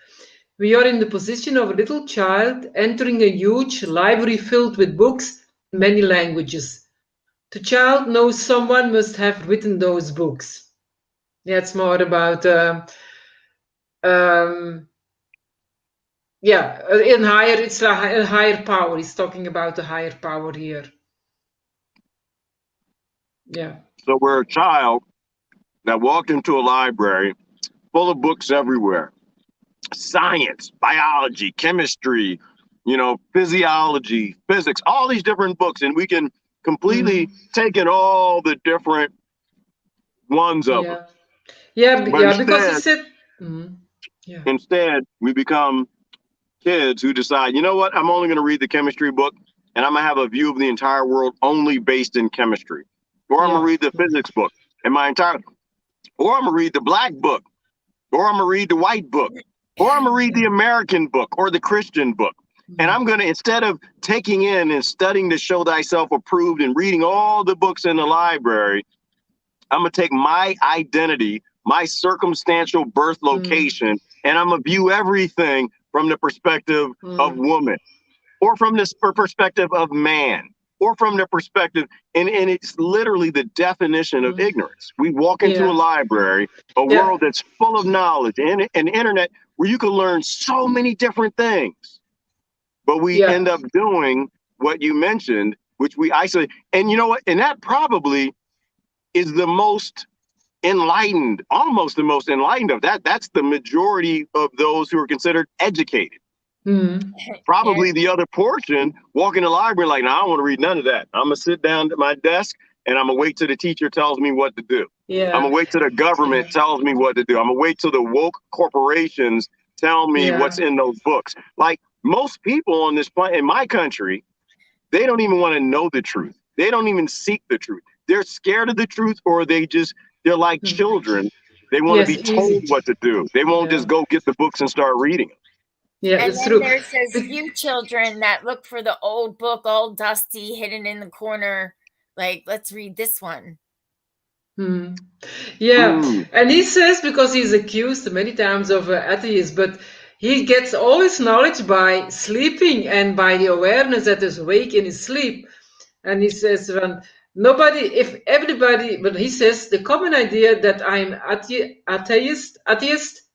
We are in the position of a little child entering a huge library filled with books in many languages. The child knows someone must have written those books. Yeah, it's more about it's a higher power. He's talking about a higher power here. Yeah. So we're a child that walked into a library full of books everywhere. Science, biology, chemistry, physiology, physics, all these different books. And we can completely take in all the different ones of them. Because he said, instead, we become kids who decide, you know what, I'm only going to read the chemistry book and I'm going to have a view of the entire world only based in chemistry. Or I'm going to read the physics book or I'm going to read the black book, or I'm going to read the white book, or I'm going to read the American book or the Christian book. And I'm going to, instead of taking in and studying to show thyself approved and reading all the books in the library, I'm going to take my identity, my circumstantial birth location, and I'm going to view everything from the perspective of woman, or from this perspective of man, or from the perspective, and it's literally the definition of ignorance. We walk into a library, a world that's full of knowledge, and an internet where you can learn so many different things. But we end up doing what you mentioned, which we isolate. And you know what? And that probably is the most enlightened, almost the most enlightened of that. That's the majority of those who are considered educated. Mhm. Probably the other portion, walk in the library like, no, I don't want to read none of that. I'm gonna sit down at my desk and I'm gonna wait till the teacher tells me what to do. I'm Yeah. gonna wait till the government tells me what to do. I'm gonna wait till the woke corporations tell me Yeah. what's in those books. Like most people on this planet, in my country, they don't even want to know the truth. They don't even seek the truth. They're scared of the truth, or they're like Mhm. children. They want to Yes, be told easy. what to do. They won't Yeah. just go get the books and start reading them. Yeah, And it's then true. there's those few children that look for the old book, all dusty, hidden in the corner. Like, let's read this one. Hmm. Yeah, Mm. and he says, because he's accused many times of atheist, but he gets all his knowledge by sleeping and by the awareness that is awake in his sleep. And he says, nobody, if everybody, but he says the common idea that I'm atheist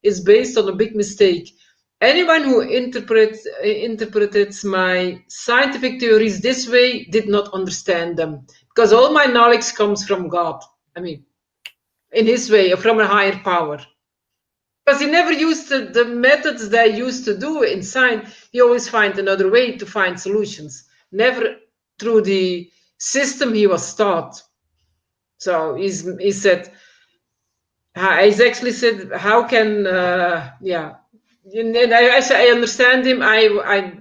is based on a big mistake. Anyone who interprets my scientific theories this way did not understand them, because all my knowledge comes from God. I mean, in his way, or from a higher power. Because he never used the methods they used to do in science. He always find another way to find solutions, never through the system he was taught. So he said, he's actually said, how can, yeah. And I understand him.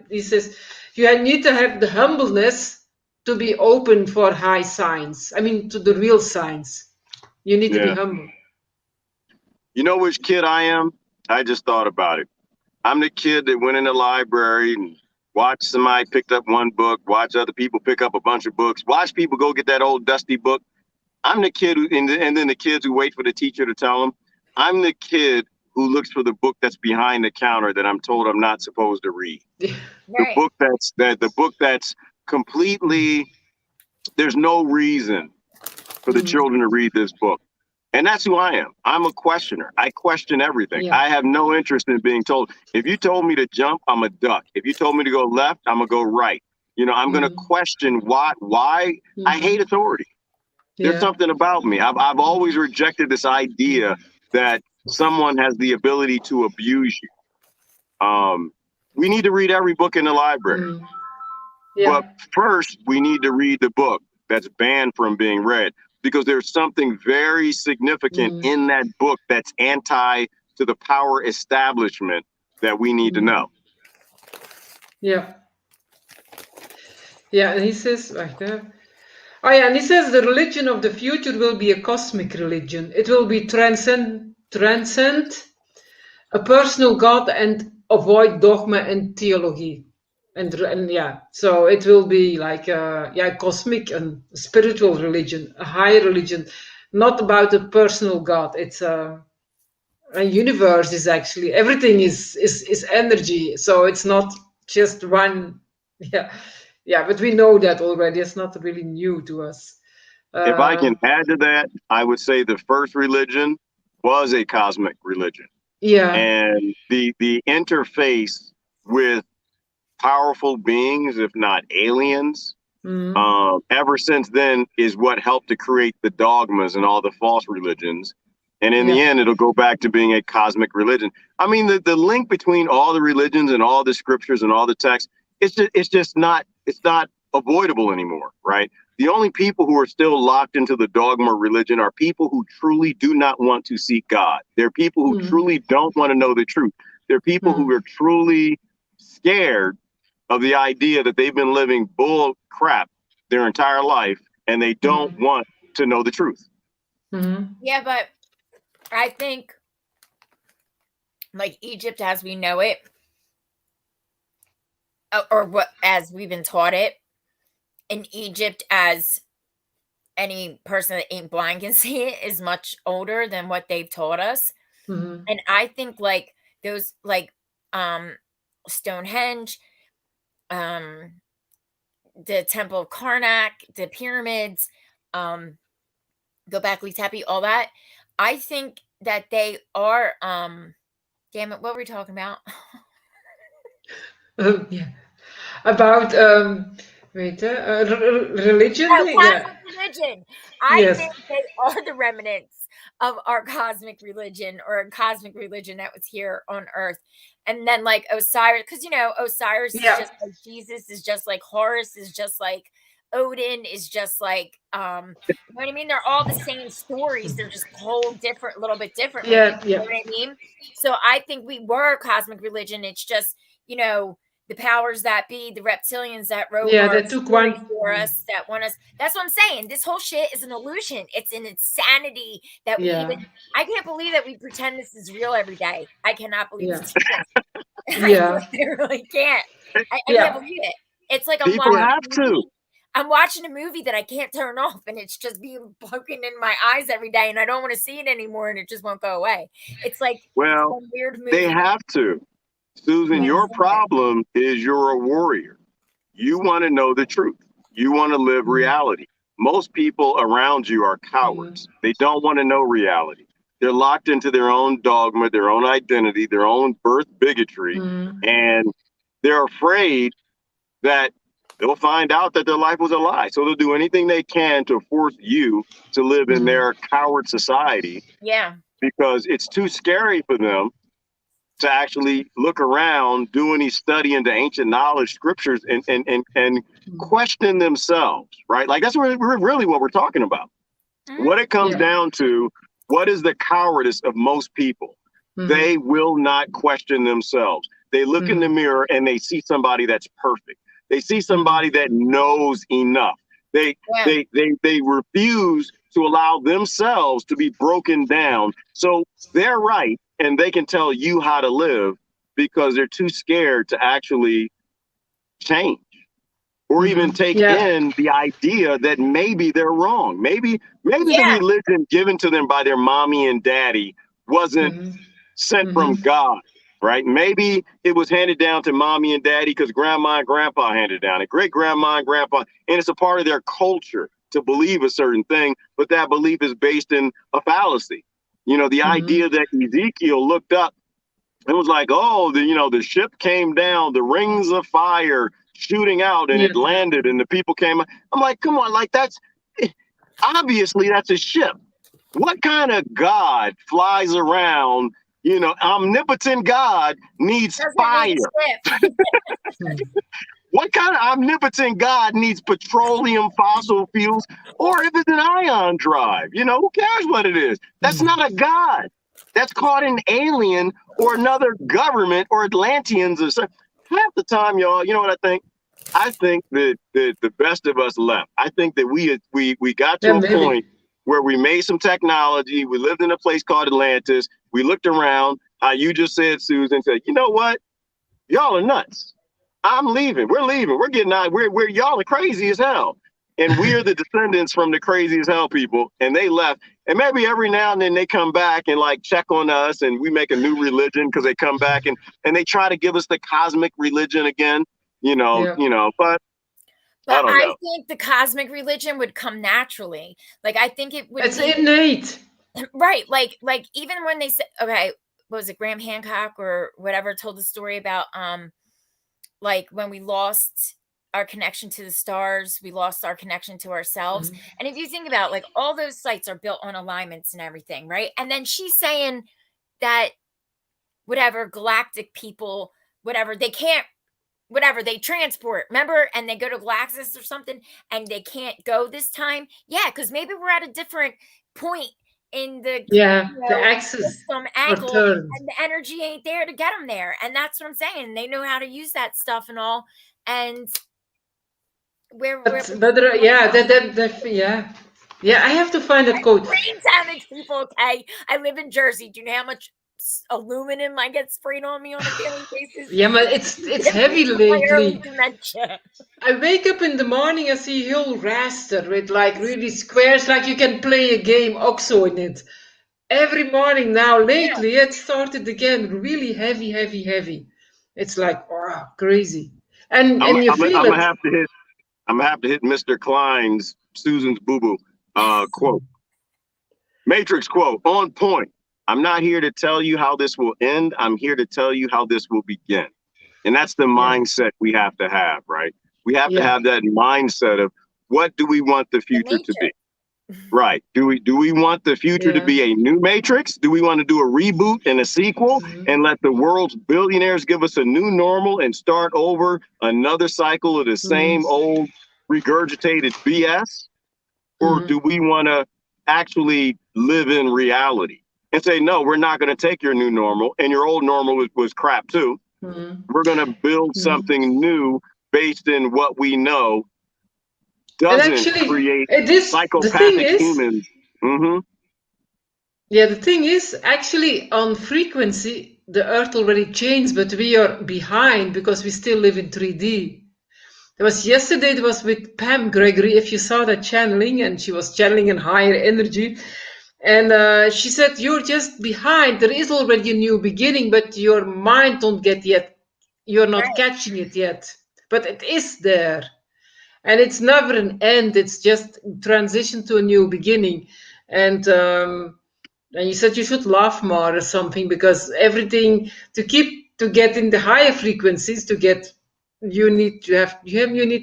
He says, you need to have the humbleness to be open for high science. I mean, to the real science. You need to be humble. You know which kid I am? I just thought about it. I'm the kid that went in the library and watched somebody picked up one book, watch other people pick up a bunch of books, watch people go get that old dusty book. I'm the kid and then the kids who wait for the teacher to tell them. I'm the kid who looks for the book that's behind the counter that I'm told I'm not supposed to read. Right. The book that's completely, there's no reason for the children to read this book. And that's who I am. I'm a questioner. I question everything. Yeah. I have no interest in being told. If you told me to jump, I'm a duck. If you told me to go left, I'm gonna go right. You know, I'm gonna question why. I hate authority. There's something about me. I've always rejected this idea that someone has the ability to abuse you. We need to read every book in the library. Yeah. But first, we need to read the book that's banned from being read, because there's something very significant in that book that's anti to the power establishment that we need to know. Yeah. Yeah, and he says, right there. Oh yeah, and he says the religion of the future will be a cosmic religion. It will be transcend a personal God and avoid dogma and theology. And yeah, so it will be like cosmic and spiritual religion, a higher religion, not about a personal God. It's a universe is actually everything is energy, so it's not just one. Yeah, but we know that already. It's not really new to us. If I can add to that, I would say the first religion was a cosmic religion. Yeah. And the interface with powerful beings, if not aliens, ever since then is what helped to create the dogmas and all the false religions. And in the end, it'll go back to being a cosmic religion. I mean, the link between all the religions and all the scriptures and all the texts, it's not avoidable anymore, right? The only people who are still locked into the dogma religion are people who truly do not want to seek God. They're people who truly don't want to know the truth. They're people who are truly scared of the idea that they've been living bull crap their entire life and they don't want to know the truth. Yeah, but I think like Egypt as we know it, or what as we've been taught it, in Egypt as any person that ain't blind can see it, is much older than what they've taught us. And I think like those like Stonehenge, the Temple of Karnak, the pyramids, Göbekli Tepe, all that, I think that they are damn it, what were we talking about? Yeah. About religion. religion. I Yes. think they are the remnants of our cosmic religion, or a cosmic religion that was here on Earth. And then like Osiris, because Osiris is Yeah. just like Jesus, is just like Horus, is just like Odin, is just like you know what I mean? They're all the same stories. They're just told a little bit differently. Yeah, You yeah. know what I mean? So I think we were a cosmic religion. It's just, the powers that be, the reptilians that wrote Yeah, our they took story one. for us, that want us. That's what I'm saying. This whole shit is an illusion. It's an insanity that we Yeah. even. I can't believe that we pretend this is real every day. I cannot believe Yeah. this is real. Yeah. I really can't. I Yeah. can't believe it. It's like People have to. I'm watching a movie that I can't turn off, and it's just being poking in my eyes every day, and I don't want to see it anymore, and it just won't go away. It's like Well, some weird movie. they have to. Susan, your problem is you're a warrior. You want to know the truth. You want to live reality. Most people around you are cowards. They don't want to know reality. They're locked into their own dogma, their own identity, their own birth bigotry, and they're afraid that they'll find out that their life was a lie. So they'll do anything they can to force you to live in their coward society. Yeah. Because it's too scary for them to actually look around, do any study into ancient knowledge, scriptures, and question themselves, right? Like that's really what we're talking about. What it comes down to, what is the cowardice of most people? They will not question themselves. They look in the mirror and they see somebody that's perfect. They see somebody that knows enough. They refuse to allow themselves to be broken down. So they're right, and they can tell you how to live because they're too scared to actually change or even take in the idea that maybe they're wrong. Maybe the religion given to them by their mommy and daddy wasn't sent from God, right? Maybe it was handed down to mommy and daddy because grandma and grandpa handed down it, great grandma and grandpa, and it's a part of their culture to believe a certain thing, but that belief is based in a fallacy. The idea that Ezekiel looked up and was like, oh, the ship came down, the rings of fire shooting out, and it landed, and the people came. I'm like, come on, like obviously that's a ship. What kind of God flies around? Omnipotent God needs fire. What kind of omnipotent God needs petroleum, fossil fuels, or if it's an ion drive? Who cares what it is? That's not a God. That's called an alien or another government or Atlanteans or something. Half the time, y'all, you know what I think? I think that the best of us left. I think that we got to a point where we made some technology. We lived in a place called Atlantis. We looked around, how you just said, Susan, said, you know what? Y'all are nuts. I'm leaving. We're leaving. We're getting out. We're y'all are crazy as hell. And we're the descendants from the crazy as hell people. And they left. And maybe every now and then they come back and like check on us and we make a new religion because they come back and they try to give us the cosmic religion again, but I think the cosmic religion would come naturally. Like, I think it would. It's innate. Right. Like even when they said, okay, what was it, Graham Hancock or whatever told the story about, like when we lost our connection to the stars, we lost our connection to ourselves. And if you think about like all those sites are built on alignments and everything, right? And then she's saying that whatever galactic people, whatever, they can't, whatever they transport, remember? And they go to Galaxis or something and they can't go this time. Yeah, because maybe we're at a different point in the the axis some angle and the energy ain't there to get them there. And that's what I'm saying. They know how to use that stuff and all. And I have to find that code. Brain damage, people. Okay, I live in Jersey. Do you know how much aluminum I get sprayed on me on a daily basis? Yeah, but it's heavy lately. I wake up in the morning, I see a whole raster with like really squares, like you can play a game OXO in it. Every morning now, lately, it started again, really heavy. It's like, wow, crazy. And you feel I'm gonna have to hit Mr. Klein's Susan's boo-boo quote. Matrix quote, on point. I'm not here to tell you how this will end. I'm here to tell you how this will begin. And that's the mindset we have to have, right? We have to have that mindset of what do we want the future to be? Right. Do we want the future to Yeah. be a new Matrix? Do we want to do a reboot and a sequel and let the world's billionaires give us a new normal and start over another cycle of the same old regurgitated BS? Or do we want to actually live in reality and say, no, we're not going to take your new normal, and your old normal was crap too. We're going to build something new based in what we know doesn't actually, create the thing psychopathic is, humans. yeah, the thing is, actually, on frequency, the Earth already changed, but we are behind because we still live in 3D. It was yesterday, it was with Pam Gregory, if you saw that channeling, and she was channeling in higher energy. And she said, you're just behind. There is already a new beginning, but your mind don't get yet. You're not catching it yet. But it is there. And it's never an end. It's just transition to a new beginning. And you said you should laugh more or something, because everything to get in the higher frequencies, you need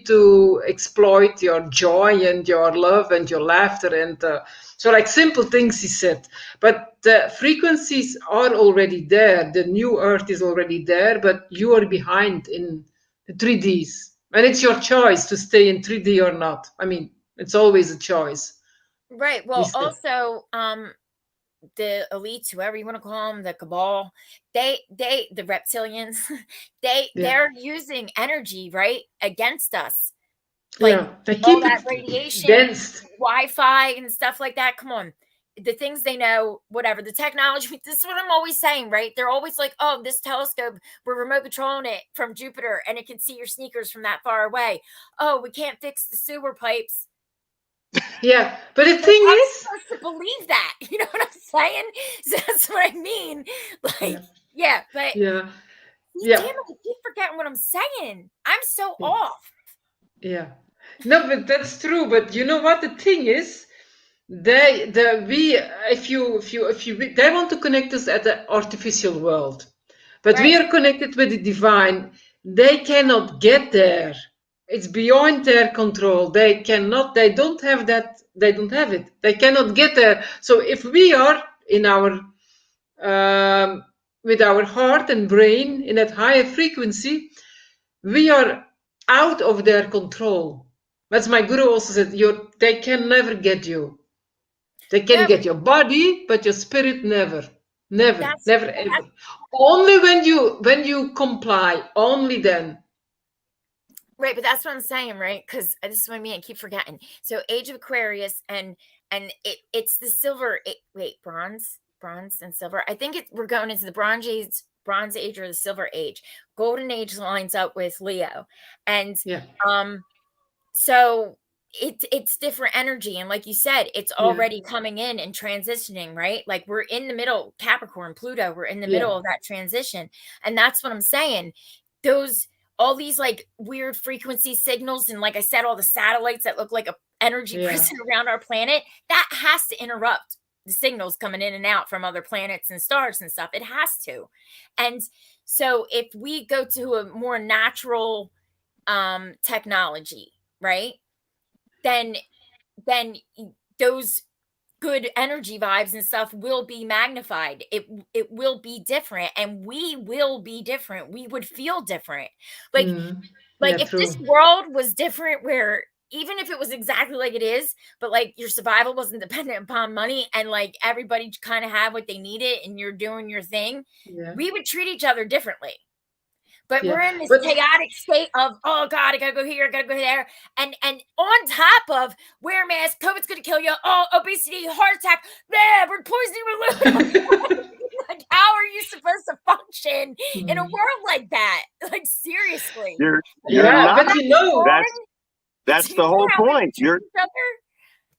to exploit your joy and your love and your laughter, and so like simple things, he said. But the frequencies are already there. The new Earth is already there, but you are behind in the 3Ds. And it's your choice to stay in 3D or not. I mean, it's always a choice. Right. Well, also, the elites, whoever you want to call them, the cabal, the reptilians, they're using energy, right, against us. Like they all keep that it radiation, dense. Wi-Fi and stuff like that. Come on. The things they know, whatever, the technology, this is what I'm always saying, right? They're always like, oh, this telescope, we're remote controlling it from Jupiter and it can see your sneakers from that far away. Oh, we can't fix the sewer pipes. Yeah, but the thing is, supposed to believe that, you know what I'm saying? So that's what I mean. Like, yeah, but yeah, damn it, I keep forgetting what I'm saying. I'm so off. Yeah, no, but that's true. But you know what the thing is? They want to connect us at the artificial world, but we are connected with the divine. They cannot get there. It's beyond their control. They cannot. They don't have that. They don't have it. They cannot get there. So if we are in our with our heart and brain in that higher frequency, we are out of their control. That's my guru also said. They can never get you. They can get your body, but your spirit never, never, never, ever. Only when you comply. Only then. Right, but that's what I'm saying, right? Because this is what I mean. I keep forgetting. So, Age of Aquarius, and it's the silver. Bronze and silver. I think we're going into the Bronze Age or the Silver Age. Golden Age lines up with Leo, and so it's different energy, and like you said, it's already coming in and transitioning, right? Like we're in the middle, Capricorn, Pluto. We're in the middle of that transition, and that's what I'm saying. All these like weird frequency signals, and like I said, all the satellites that look like a energy prison around our planet, that has to interrupt the signals coming in and out from other planets and stars and stuff. It has to. And so if we go to a more natural technology, right, then those good energy vibes and stuff will be magnified. It will be different, and we will be different. We would feel different. Like if this world was different, where even if it was exactly like it is, but like your survival wasn't dependent upon money, and like everybody kind of had what they needed and you're doing your thing, we would treat each other differently. But we're in this chaotic state of, oh God, I gotta go here, I gotta go there. And on top of wear a mask, COVID's gonna kill you, oh, obesity, heart attack, we're poisoning balloons. Like, how are you supposed to function in a world like that? Like, seriously. You're not, but you know, that's the whole point.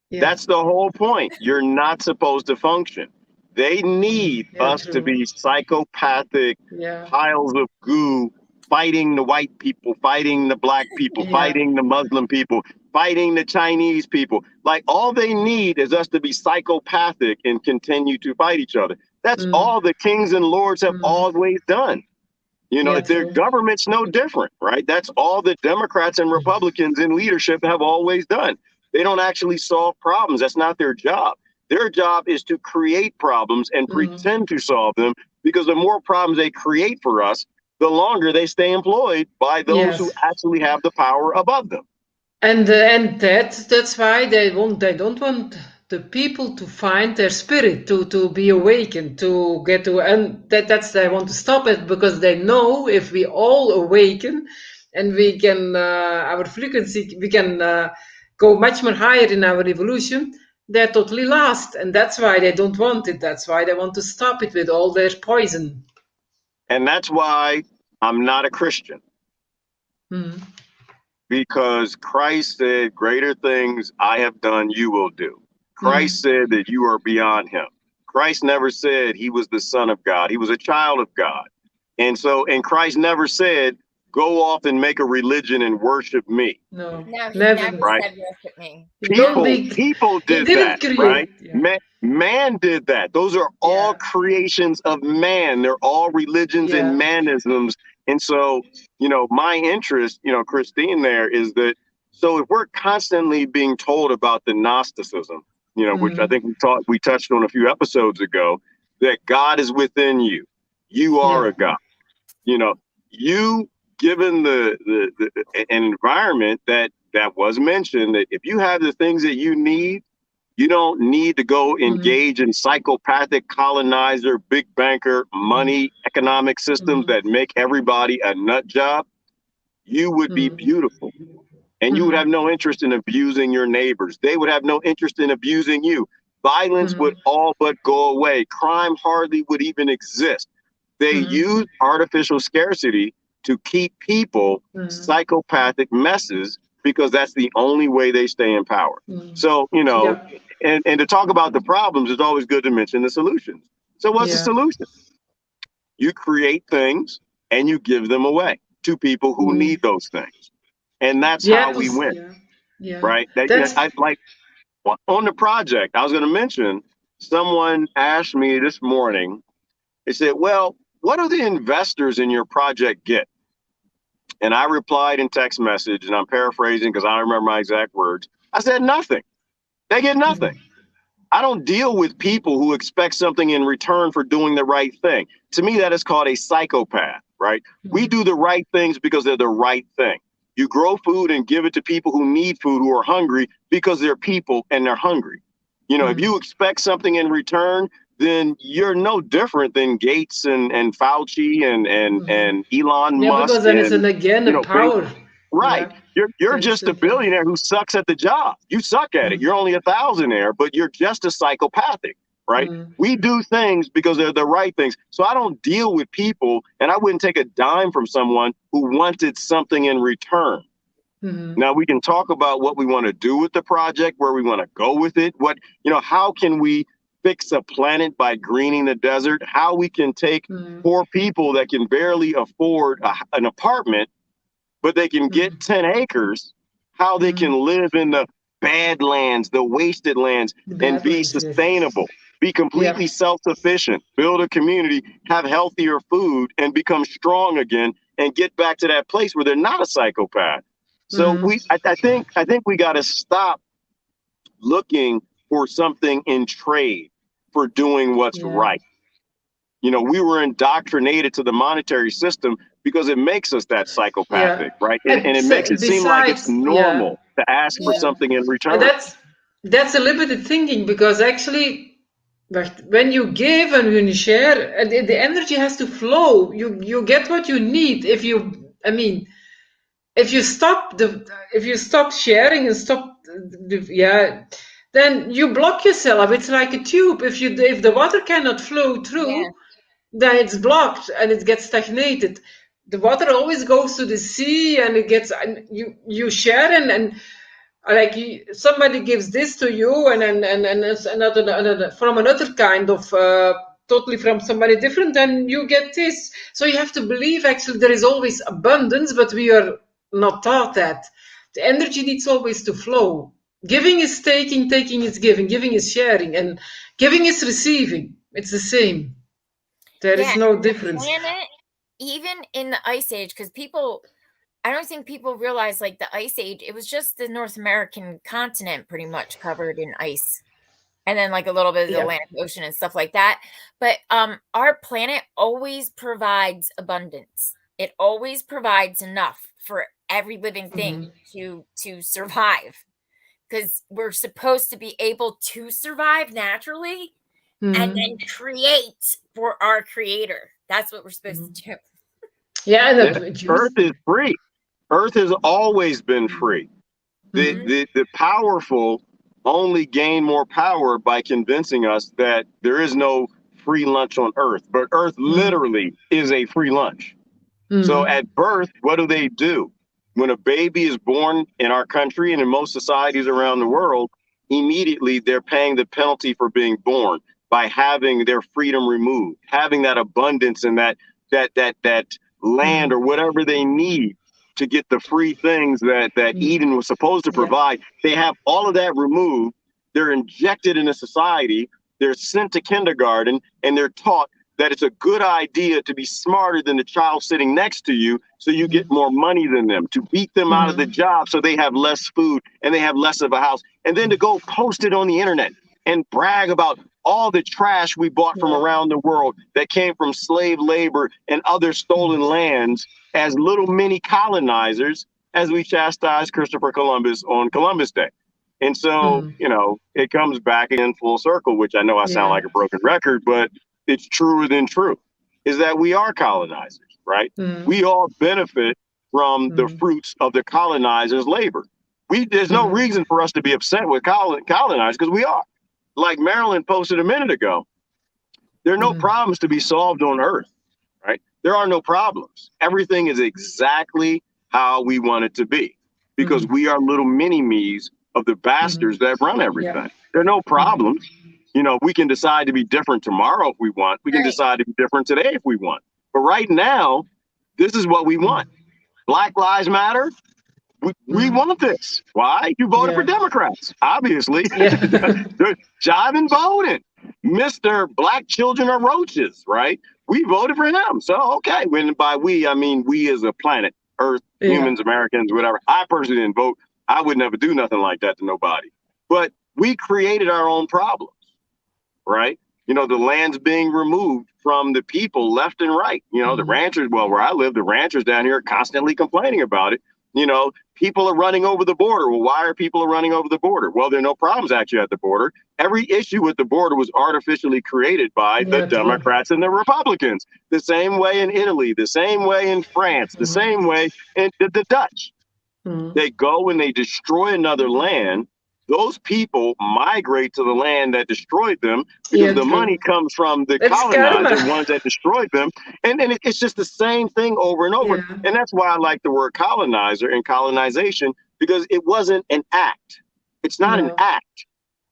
That's the whole point. You're not supposed to function. They need us to be psychopathic piles of goo, fighting the white people, fighting the black people, fighting the Muslim people, fighting the Chinese people. Like, all they need is us to be psychopathic and continue to fight each other. That's all the kings and lords have always done. You know, Yeah, their true. government's no different, right? That's all that Democrats and Republicans in leadership have always done. They don't actually solve problems. That's not their job. Their job is to create problems and pretend to solve them, because the more problems they create for us, the longer they stay employed by those who Yes. actually have the power above them. And that's why they don't want the people to find their spirit, to be awakened, to get to, and that's they want to stop it, because they know if we all awaken and we can our frequency, we can go much more higher in our evolution, they're totally lost. And that's why they don't want it. That's why they want to stop it with all their poison. And that's why I'm not a Christian, Mhm. because Christ said, greater things I have done, you will do. Christ said that you are beyond him. Christ never said he was the son of God. He was a child of God. And Christ never said, go off and make a religion and worship me. No, No, he never. never Right. said worship me. Don't be. People He did didn't that, create. right? Yeah. Man did that. Those are all Yeah. creations of man. They're all religions Yeah. and manisms. And so, you know, my interest, you know, Christine, there is that, so if we're constantly being told about the Gnosticism, you know, which I think we touched on a few episodes ago, that God is within you. You are Yeah. a God. You know, you, given an environment that was mentioned, that if you have the things that you need, you don't need to go engage in psychopathic colonizer, big banker, money, economic systems that make everybody a nut job. You would be beautiful. And you would have no interest in abusing your neighbors. They would have no interest in abusing you. Violence would all but go away. Crime hardly would even exist. They use artificial scarcity to keep people psychopathic messes, because that's the only way they stay in power. So, you know, and to talk about the problems, it's always good to mention the solutions. So what's the solution? You create things and you give them away to people who need those things. And that's how we win, right? I like on the project, I was going to mention, someone asked me this morning, they said, well, what do the investors in your project get? And I replied in text message, and I'm paraphrasing because I don't remember my exact words. I said, nothing. They get nothing. I don't deal with people who expect something in return for doing the right thing. To me, that is called a psychopath, right? We do the right things because they're the right thing. You grow food and give it to people who need food, who are hungry, because they're people and they're hungry. You know, if you expect something in return, then you're no different than Gates and Fauci and Elon Musk. Because then it's a power. Right. Yeah. You're just a billionaire who sucks at the job. You suck at it. You're only a thousandaire, but you're just a psychopathic, right? We do things because they're the right things. So I don't deal with people, and I wouldn't take a dime from someone who wanted something in return. Now we can talk about what we want to do with the project, where we want to go with it. What, you know, how can we fix a planet by greening the desert? How we can take poor people that can barely afford an apartment, but they can get 10 acres, how they can live in the bad lands, the wasted lands, and be sustainable, be completely self-sufficient, build a community, have healthier food, and become strong again, and get back to that place where they're not a psychopath. So I think we got to stop looking for something in trade for doing what's right. You know, we were indoctrinated to the monetary system because it makes us that psychopathic, right? And it makes it seem like it's normal to ask for something in return. And that's a limited thinking, because actually, when you give and when you share, the energy has to flow. You get what you need. If you stop sharing and stop, then you block yourself. It's like a tube. If the water cannot flow through, then it's blocked and it gets stagnated. The water always goes to the sea, and it gets, and you share, and like somebody gives this to you, and it's another from another kind of totally from somebody different, and you get this. So you have to believe actually there is always abundance, but we are not taught that. The energy needs always to flow. Giving is taking, taking is giving, giving is sharing, and giving is receiving. It's the same. There is no difference. The planet even in the Ice Age, because I don't think people realize like the Ice Age, it was just the North American continent pretty much covered in ice. And then like a little bit of the Yeah. Atlantic Ocean and stuff like that. But our planet always provides abundance. It always provides enough for every living thing to survive. Because we're supposed to be able to survive naturally and then create for our creator. That's what we're supposed to do. Yeah, Earth is free. Earth has always been free. The powerful only gain more power by convincing us that there is no free lunch on Earth, but Earth literally is a free lunch. So at birth, what do? When a baby is born in our country and in most societies around the world, immediately they're paying the penalty for being born by having their freedom removed, having that abundance and that land or whatever they need to get the free things that Eden was supposed to provide. They have all of that removed. They're injected into society. They're sent to kindergarten and they're taught that it's a good idea to be smarter than the child sitting next to you so you get more money than them, to beat them out of the job so they have less food and they have less of a house, and then to go post it on the internet and brag about all the trash we bought from around the world that came from slave labor and other stolen lands as little mini colonizers as we chastise Christopher Columbus on Columbus Day. And so, it comes back in full circle, which I know I sound like a broken record, but it's truer than true, is that we are colonizers, right? We all benefit from the fruits of the colonizers' labor. There's no reason for us to be upset with colonizers because we are. Like Marilyn posted a minute ago, there are no problems to be solved on Earth, right? There are no problems. Everything is exactly how we want it to be because we are little mini-me's of the bastards that run everything. There are no problems. We can decide to be different tomorrow if we want. We can decide to be different today if we want. But right now, this is what we want. Black Lives Matter. We want this. Why? You voted for Democrats, obviously. Jiving voting. Mr. Black children are roaches, right? We voted for him. So, okay. When by we, I mean we as a planet, Earth, humans, Americans, whatever. I personally didn't vote. I would never do nothing like that to nobody. But we created our own problems. Right? The land's being removed from the people left and right. The ranchers, where I live, the ranchers down here are constantly complaining about it. People are running over the border. Well, why are people running over the border? Well, there are no problems actually at the border. Every issue with the border was artificially created by the Democrats and the Republicans. The same way in Italy, the same way in France, the same way in the Dutch. They go and they destroy another land. Those people migrate to the land that destroyed them because the money comes from the colonizers, ones that destroyed them. And it's just the same thing over and over. And that's why I like the word colonizer and colonization, because it wasn't an act. It's not an act.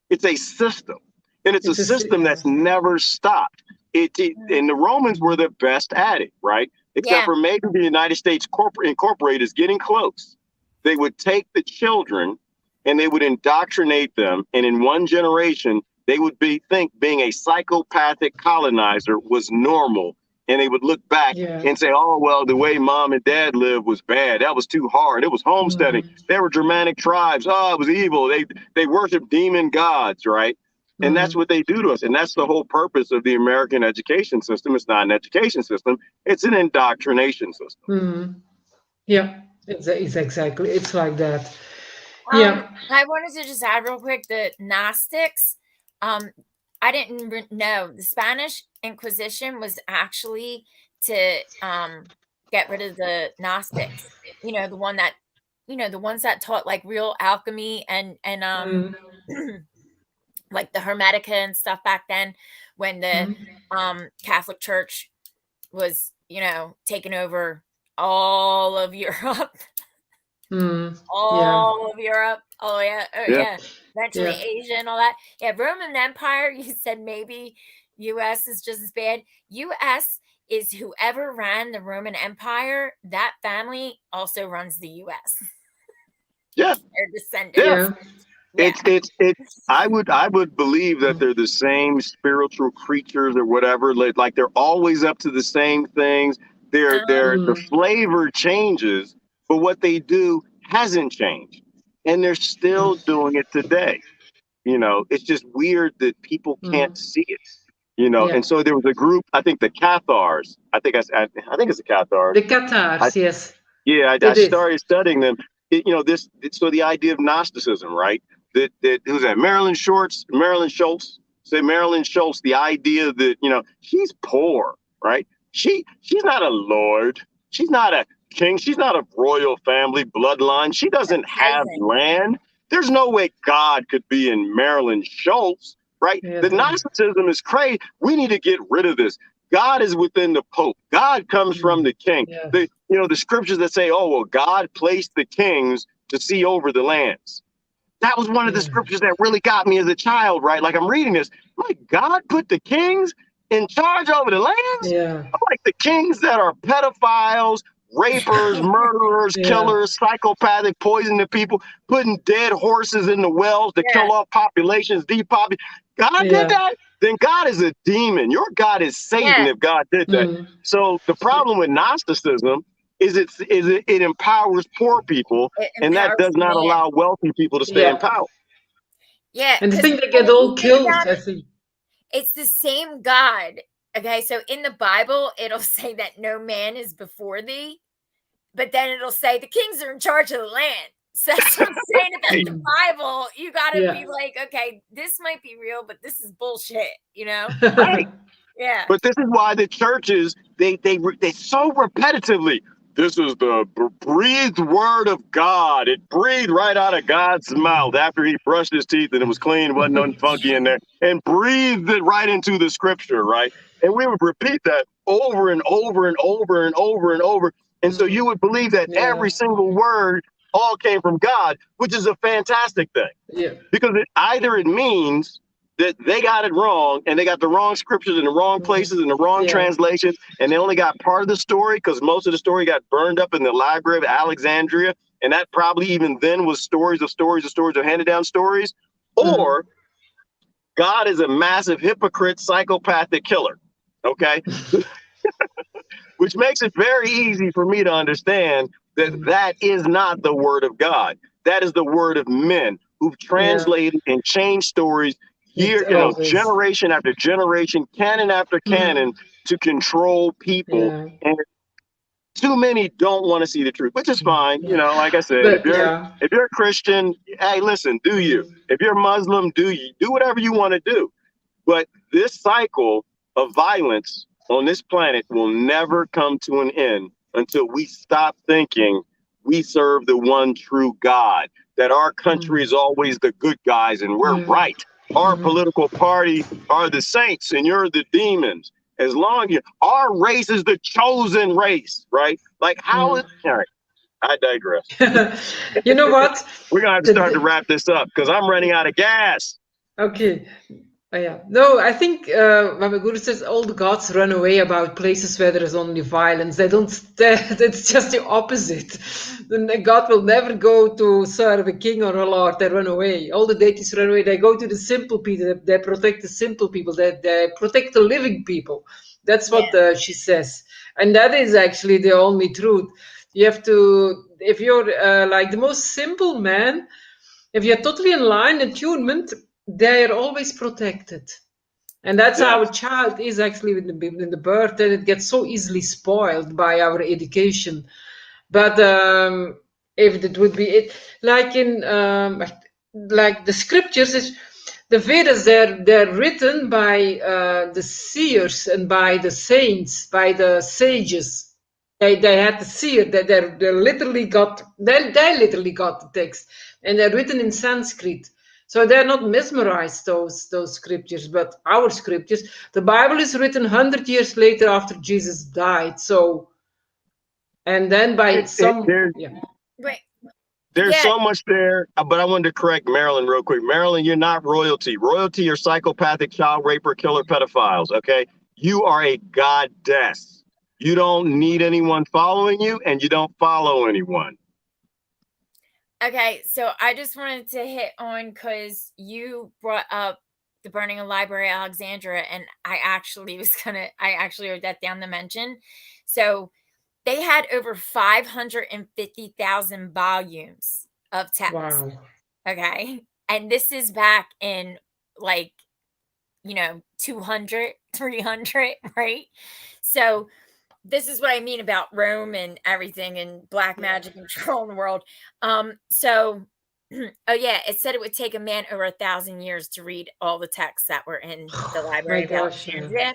It's a system. And it's a system that's never stopped. And the Romans were the best at it, right? Except for maybe the United States Incorporated is getting close. They would take the children and they would indoctrinate them. And in one generation, they would think being a psychopathic colonizer was normal. And they would look back and say, oh, well, the way mom and dad lived was bad. That was too hard. It was homesteading. They were Germanic tribes. Oh, it was evil. They worship demon gods, right? And that's what they do to us. And that's the whole purpose of the American education system. It's not an education system. It's an indoctrination system. Yeah, it's exactly. It's like that. I wanted to just add real quick, the Gnostics, I didn't know the Spanish Inquisition was actually to get rid of the Gnostics, the ones that taught like real alchemy and like the Hermetica and stuff back then when the Catholic Church was, taking over all of Europe. All of Europe. Oh yeah. Eventually Asia and all that. Yeah, Roman Empire, you said maybe US is just as bad. US is whoever ran the Roman Empire, that family also runs the US. Yeah. Their descendants. It's I would believe that they're the same spiritual creatures or whatever. Like they're always up to the same things. The flavor changes, but what they do hasn't changed, and they're still doing it today. It's just weird that people can't see it. Yeah. And so there was a group, I think the Cathars. I think it's the Cathars. The Cathars, yes. Yeah, I started studying them. So the idea of Gnosticism, right? That who's that? Marilyn Schultz. Marilyn Schultz. The idea that she's poor, right? She's not a lord. She's not a king. She's not a royal family bloodline. She doesn't have land. There's no way God could be in Marilyn Schultz, right? Yeah, the Gnosticism is crazy. We need to get rid of this. God is within the Pope. God comes from the king. Yeah. The scriptures that say, oh, well, God placed the kings to see over the lands. That was one of the scriptures that really got me as a child, right? Like I'm reading this, like God put the kings in charge over the lands? Yeah. Like the kings that are pedophiles, rapers, murderers, killers, psychopathic, poisoning people, putting dead horses in the wells to kill off populations, depopulate. God did that? Then God is a demon. Your God is Satan if God did that. So the problem with Gnosticism is it empowers poor people, and that does not allow wealthy people to stay in power. Yeah. And the thing they get all killed, I think. It's the same God. Okay, so in the Bible, it'll say that no man is before thee, but then it'll say the kings are in charge of the land. So that's what I'm saying about the Bible. You got to be like, okay, this might be real, but this is bullshit, Right. Yeah. But this is why the churches, they so repetitively, this is the breathed word of God. It breathed right out of God's mouth after he brushed his teeth and it was clean, wasn't nothing funky in there, and breathed it right into the scripture, right? And we would repeat that over and over and over and over and over. And so you would believe that every single word all came from God, which is a fantastic thing. Yeah. Because it means that they got it wrong, and they got the wrong scriptures in the wrong places and the wrong translations, and they only got part of the story because most of the story got burned up in the Library of Alexandria, and that probably even then was stories of handed down stories. Or God is a massive hypocrite, psychopathic killer. Okay. Which makes it very easy for me to understand that is not the word of God. That is the word of men who've translated and changed stories generation after generation, canon after canon, to control people. And too many don't want to see the truth, which is fine. Like I said, if you're a Christian, hey, listen, do you? If you're Muslim, do whatever you want to do. But this cycle of violence on this planet will never come to an end until we stop thinking we serve the one true God, that our country is always the good guys and we're right. Our political party are the saints and you're the demons. As long as our race is the chosen race, right? Like how is all right? I digress. You know what? We're gonna have to start to wrap this up because I'm running out of gas. Okay. No, I think Mama Guru says all the gods run away about places where there is only violence. They don't. It's just the opposite. God will never go to serve a king or a lord. They run away. All the deities run away. They go to the simple people. They protect the simple people. They protect the living people. That's what she says, and that is actually the only truth. You have to, if you're like the most simple man, if you're totally in line, attunement, they are always protected. And that's how a child is actually in the birth, and it gets so easily spoiled by our education. But if it would be it, like in like the scriptures, the Vedas, they're written by the seers and by the saints, by the sages. They had the seer that they literally got the text, and they're written in Sanskrit. So they're not mesmerized, those scriptures, but our scriptures. The Bible is written 100 years later after Jesus died. So, and then by There's so much there, but I wanted to correct Marilyn real quick. Marilyn, you're not royalty. Royalty are psychopathic, child raper, killer, pedophiles, okay? You are a goddess. You don't need anyone following you, and you don't follow anyone. Okay, so I just wanted to hit on, because you brought up the burning of Library of Alexandria, and I actually wrote that down to mention. So they had over 550,000 volumes of text. Wow. Okay. And this is back in like, 200, 300, right? So this is what I mean about Rome and everything and black magic controlling the world. So oh yeah, it said it would take a man over 1,000 years to read all the texts that were in the Library of Alexandria.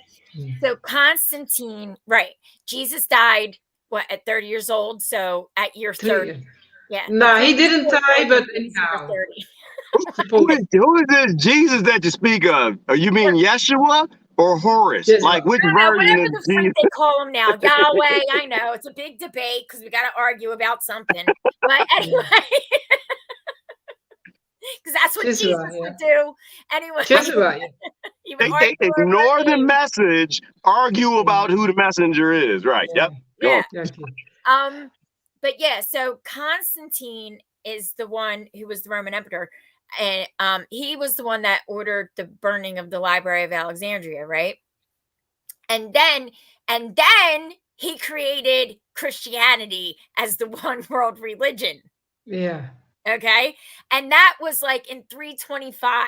So Constantine, right? Jesus died at 30 years old. So at year 30, yeah. No, he didn't die, but anyhow. Who is this Jesus that you speak of? You mean Yeshua or Horus? Yeshua. Like which version whatever is the Jesus? frick they call him now, Yahweh. I know it's a big debate because we got to argue about something. But anyway. Because that's what Jesus would do. Anyway, they ignore the message, argue about who the messenger is. Right. Yeah. Yep. Yeah. But yeah, so Constantine is the one who was the Roman emperor, and he was the one that ordered the burning of the Library of Alexandria, right? And then he created Christianity as the one world religion. Yeah. Okay. And that was like in 325.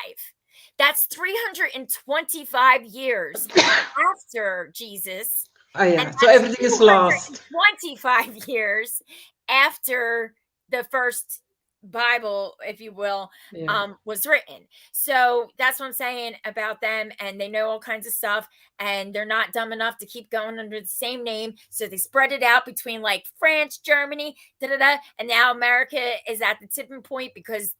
That's 325 years after Jesus. Oh, yeah. So everything is lost. 25 years after the first Bible, if you will, was written. So that's what I'm saying about them. And they know all kinds of stuff. And they're not dumb enough to keep going under the same name. So they spread it out between like France, Germany, and now America is at the tipping point because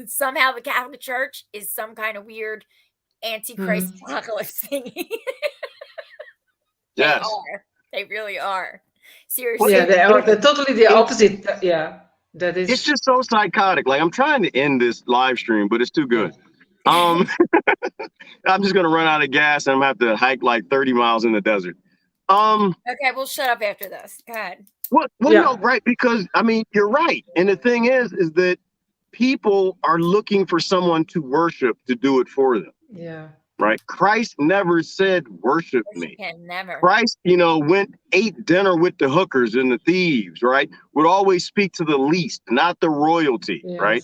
somehow the Catholic Church is some kind of weird antichrist apocalypse thingy. Yes. They really are. Seriously. Yeah, they're totally the opposite. Yeah. That is. It's just so psychotic. Like I'm trying to end this live stream, but it's too good. I'm just gonna run out of gas and I'm gonna have to hike like 30 miles in the desert. Okay, we'll shut up after this. Go ahead. Well, no, right? Because I mean, you're right. And the thing is that people are looking for someone to worship to do it for them. Yeah. Right. Christ never said, worship me. Never. Christ, ate dinner with the hookers and the thieves, right? Would always speak to the least, not the royalty, right?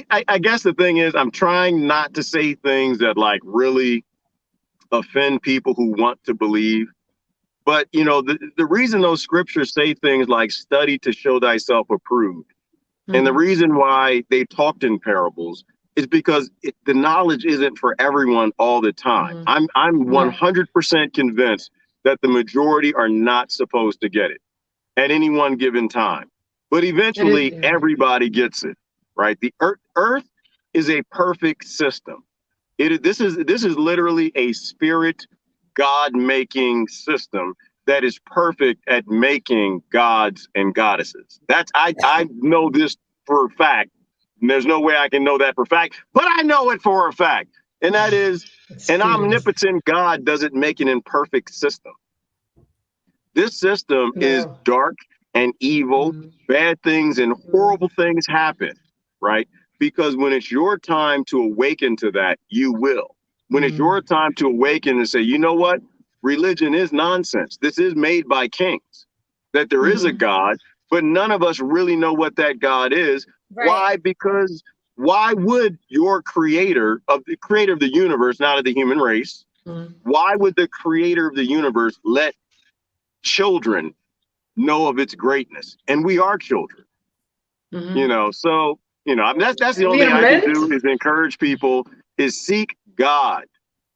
I guess the thing is I'm trying not to say things that like really offend people who want to believe. But, the reason those scriptures say things like study to show thyself approved. And the reason why they talked in parables is because the knowledge isn't for everyone all the time. I'm 100% convinced that the majority are not supposed to get it at any one given time. But eventually everybody gets it, right? The earth is a perfect system. This is literally a spirit God-making system that is perfect at making gods and goddesses. I know this for a fact. And there's no way I can know that for a fact, but I know it for a fact. And that is an omnipotent God doesn't make an imperfect system. This system is dark and evil. Bad things and horrible things happen, right? Because when it's your time to awaken to that, you will. When it's your time to awaken and say, you know what? Religion is nonsense. This is made by kings, that there is a God, but none of us really know what that God is. Right. Why? Because why would your creator of the universe, not of the human race, why would the creator of the universe let children know of its greatness? And we are children, so, that's the only thing I can do is encourage people is seek God.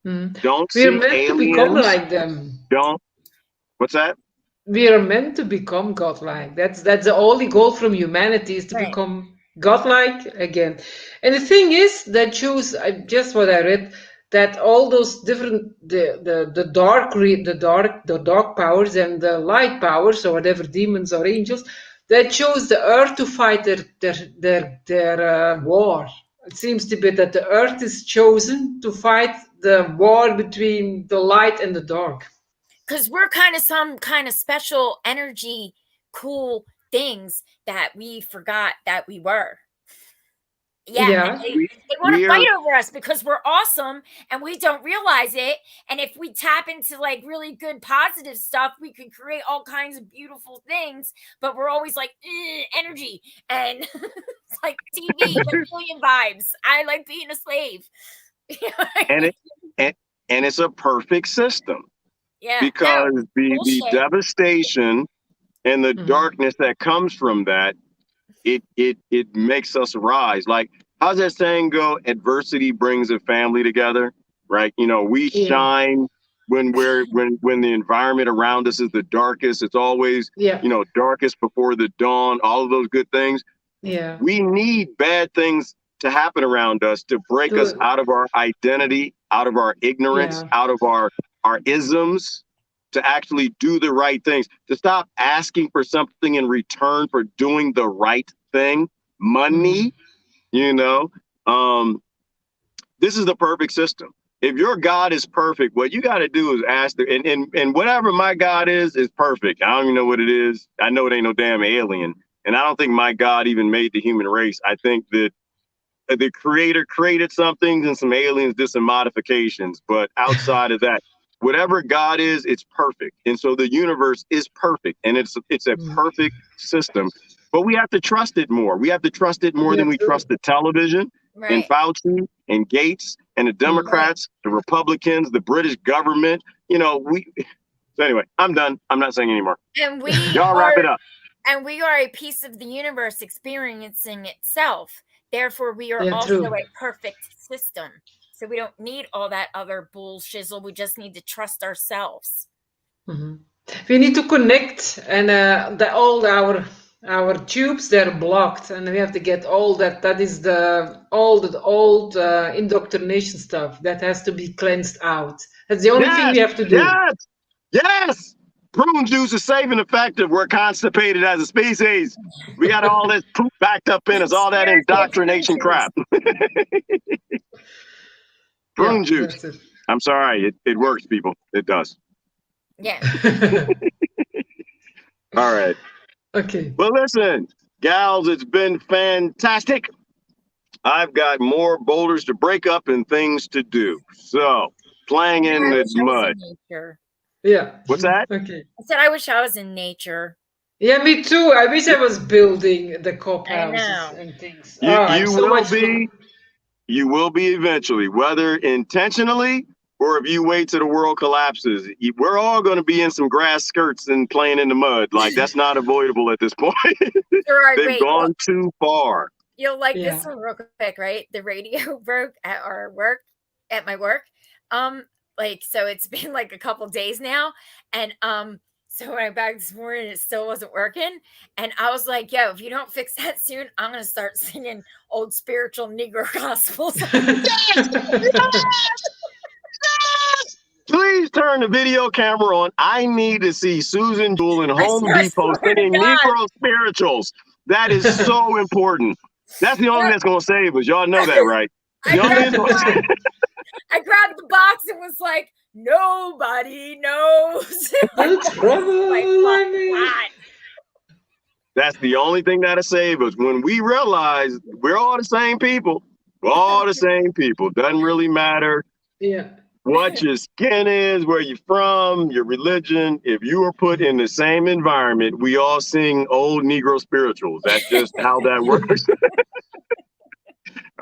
Don't seek aliens. We're meant to become like them. What's that? We are meant to become godlike. That's the only goal from humanity is to become godlike again. And the thing is that Jews, just what I read, that all those different the dark powers and the light powers or whatever, demons or angels, they chose the earth to fight their war. It seems to be that the earth is chosen to fight the war between the light and the dark. Because we're kind of some kind of special energy, cool things that we forgot that we were. Yeah, Yeah. they want to we're fight over us because we're awesome and we don't realize it. And if we tap into like really good positive stuff, we can create all kinds of beautiful things. But we're always like energy, and it's like TV, reptilian vibes. I like being a slave. You know what I and mean? and it's a perfect system Yeah, no because the bullshit. devastation and the Mhm. darkness that comes from that, it makes us rise. Like, how's that saying go? Adversity brings a family together, right? You know, we Yeah. shine when when the environment around us is the darkest. It's always, Yeah. you know, darkest before the dawn, all of those good things. Yeah. We need bad things to happen around us to break us To- out of our identity, out of our ignorance, Yeah. out of our isms, to actually do the right things, to stop asking for something in return for doing the right thing. Money, you know. This is the perfect system. If your God is perfect, what you got to do is ask and whatever my God is perfect. I don't even know what it is. I know it ain't no damn alien. And I don't think my God even made the human race. I think that the creator created some things and some aliens did some modifications. But outside of that, whatever God is, it's perfect. And so the universe is perfect. And it's a perfect system. But we have to trust it more. We have to trust it more Yeah, than we true. trust the television and Right. Fauci and Gates and the Democrats, the Republicans, the British government. You know, so anyway, I'm done. I'm not saying anymore. And we Y'all wrap it up. And we are a piece of the universe experiencing itself. Therefore, we are Yeah, also true. a perfect system. So we don't need all that other bullshizzle. We just need to trust ourselves. Mhm. We need to connect, and all our tubes, they're blocked, and we have to get all that. That is the old indoctrination stuff that has to be cleansed out. That's the only thing we have to do. Yes. Prune juice is safe and effective. We're constipated as a species. We got all this poop backed up in us, all that indoctrination crap. Prune Yeah, juice. that's it. I'm sorry. It works, people. It does. Yeah. All right. Okay. Well, listen, gals, it's been fantastic. I've got more boulders to break up and things to do. So, playing in I the wish I was mud. in nature. Yeah. What's that? Okay. I said I wish I was in nature. Yeah, me too. I wish I was building the cop I houses know. and things. You I'm so will much be. You will be eventually, whether intentionally or if you wait till the world collapses. We're all going to be in some grass skirts and playing in the mud. Like, that's not avoidable at this point. All right, They've wait. gone too far. You'll like Yeah. this one real quick, right? The radio broke at our work, at my work. Like, so it's been like a couple days now. And so when I back this morning, it still wasn't working. And I was like, yo, if you don't fix that soon, I'm gonna start singing old spiritual Negro gospels. Please turn the video camera on. I need to see Susan Jewell in Home I Depot swear to singing God. Negro spirituals. That is so important. That's the only thing that's going to save us. Y'all know that, right? I The only thing grabbed, that's gonna I grabbed the box and was like, nobody knows. The trouble, Like, I mean. God. That's the only thing that'll save us. When we realize we're all the same people, we're all the same people. Doesn't really matter Yeah. what your skin is, where you're from, your religion. If you are put in the same environment, we all sing old Negro spirituals. That's just how that works.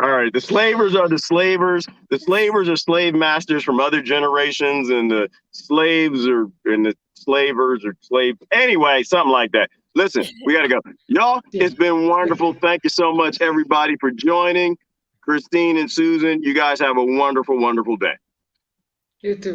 All right. The slavers are the slavers. The slavers are slave masters from other generations, and the slaves are, and the slavers are slave. Anyway, something like that. Listen, we got to go. Y'all, it's been wonderful. Thank you so much, everybody, for joining. Christine and Susan, you guys have a wonderful, wonderful day. You too.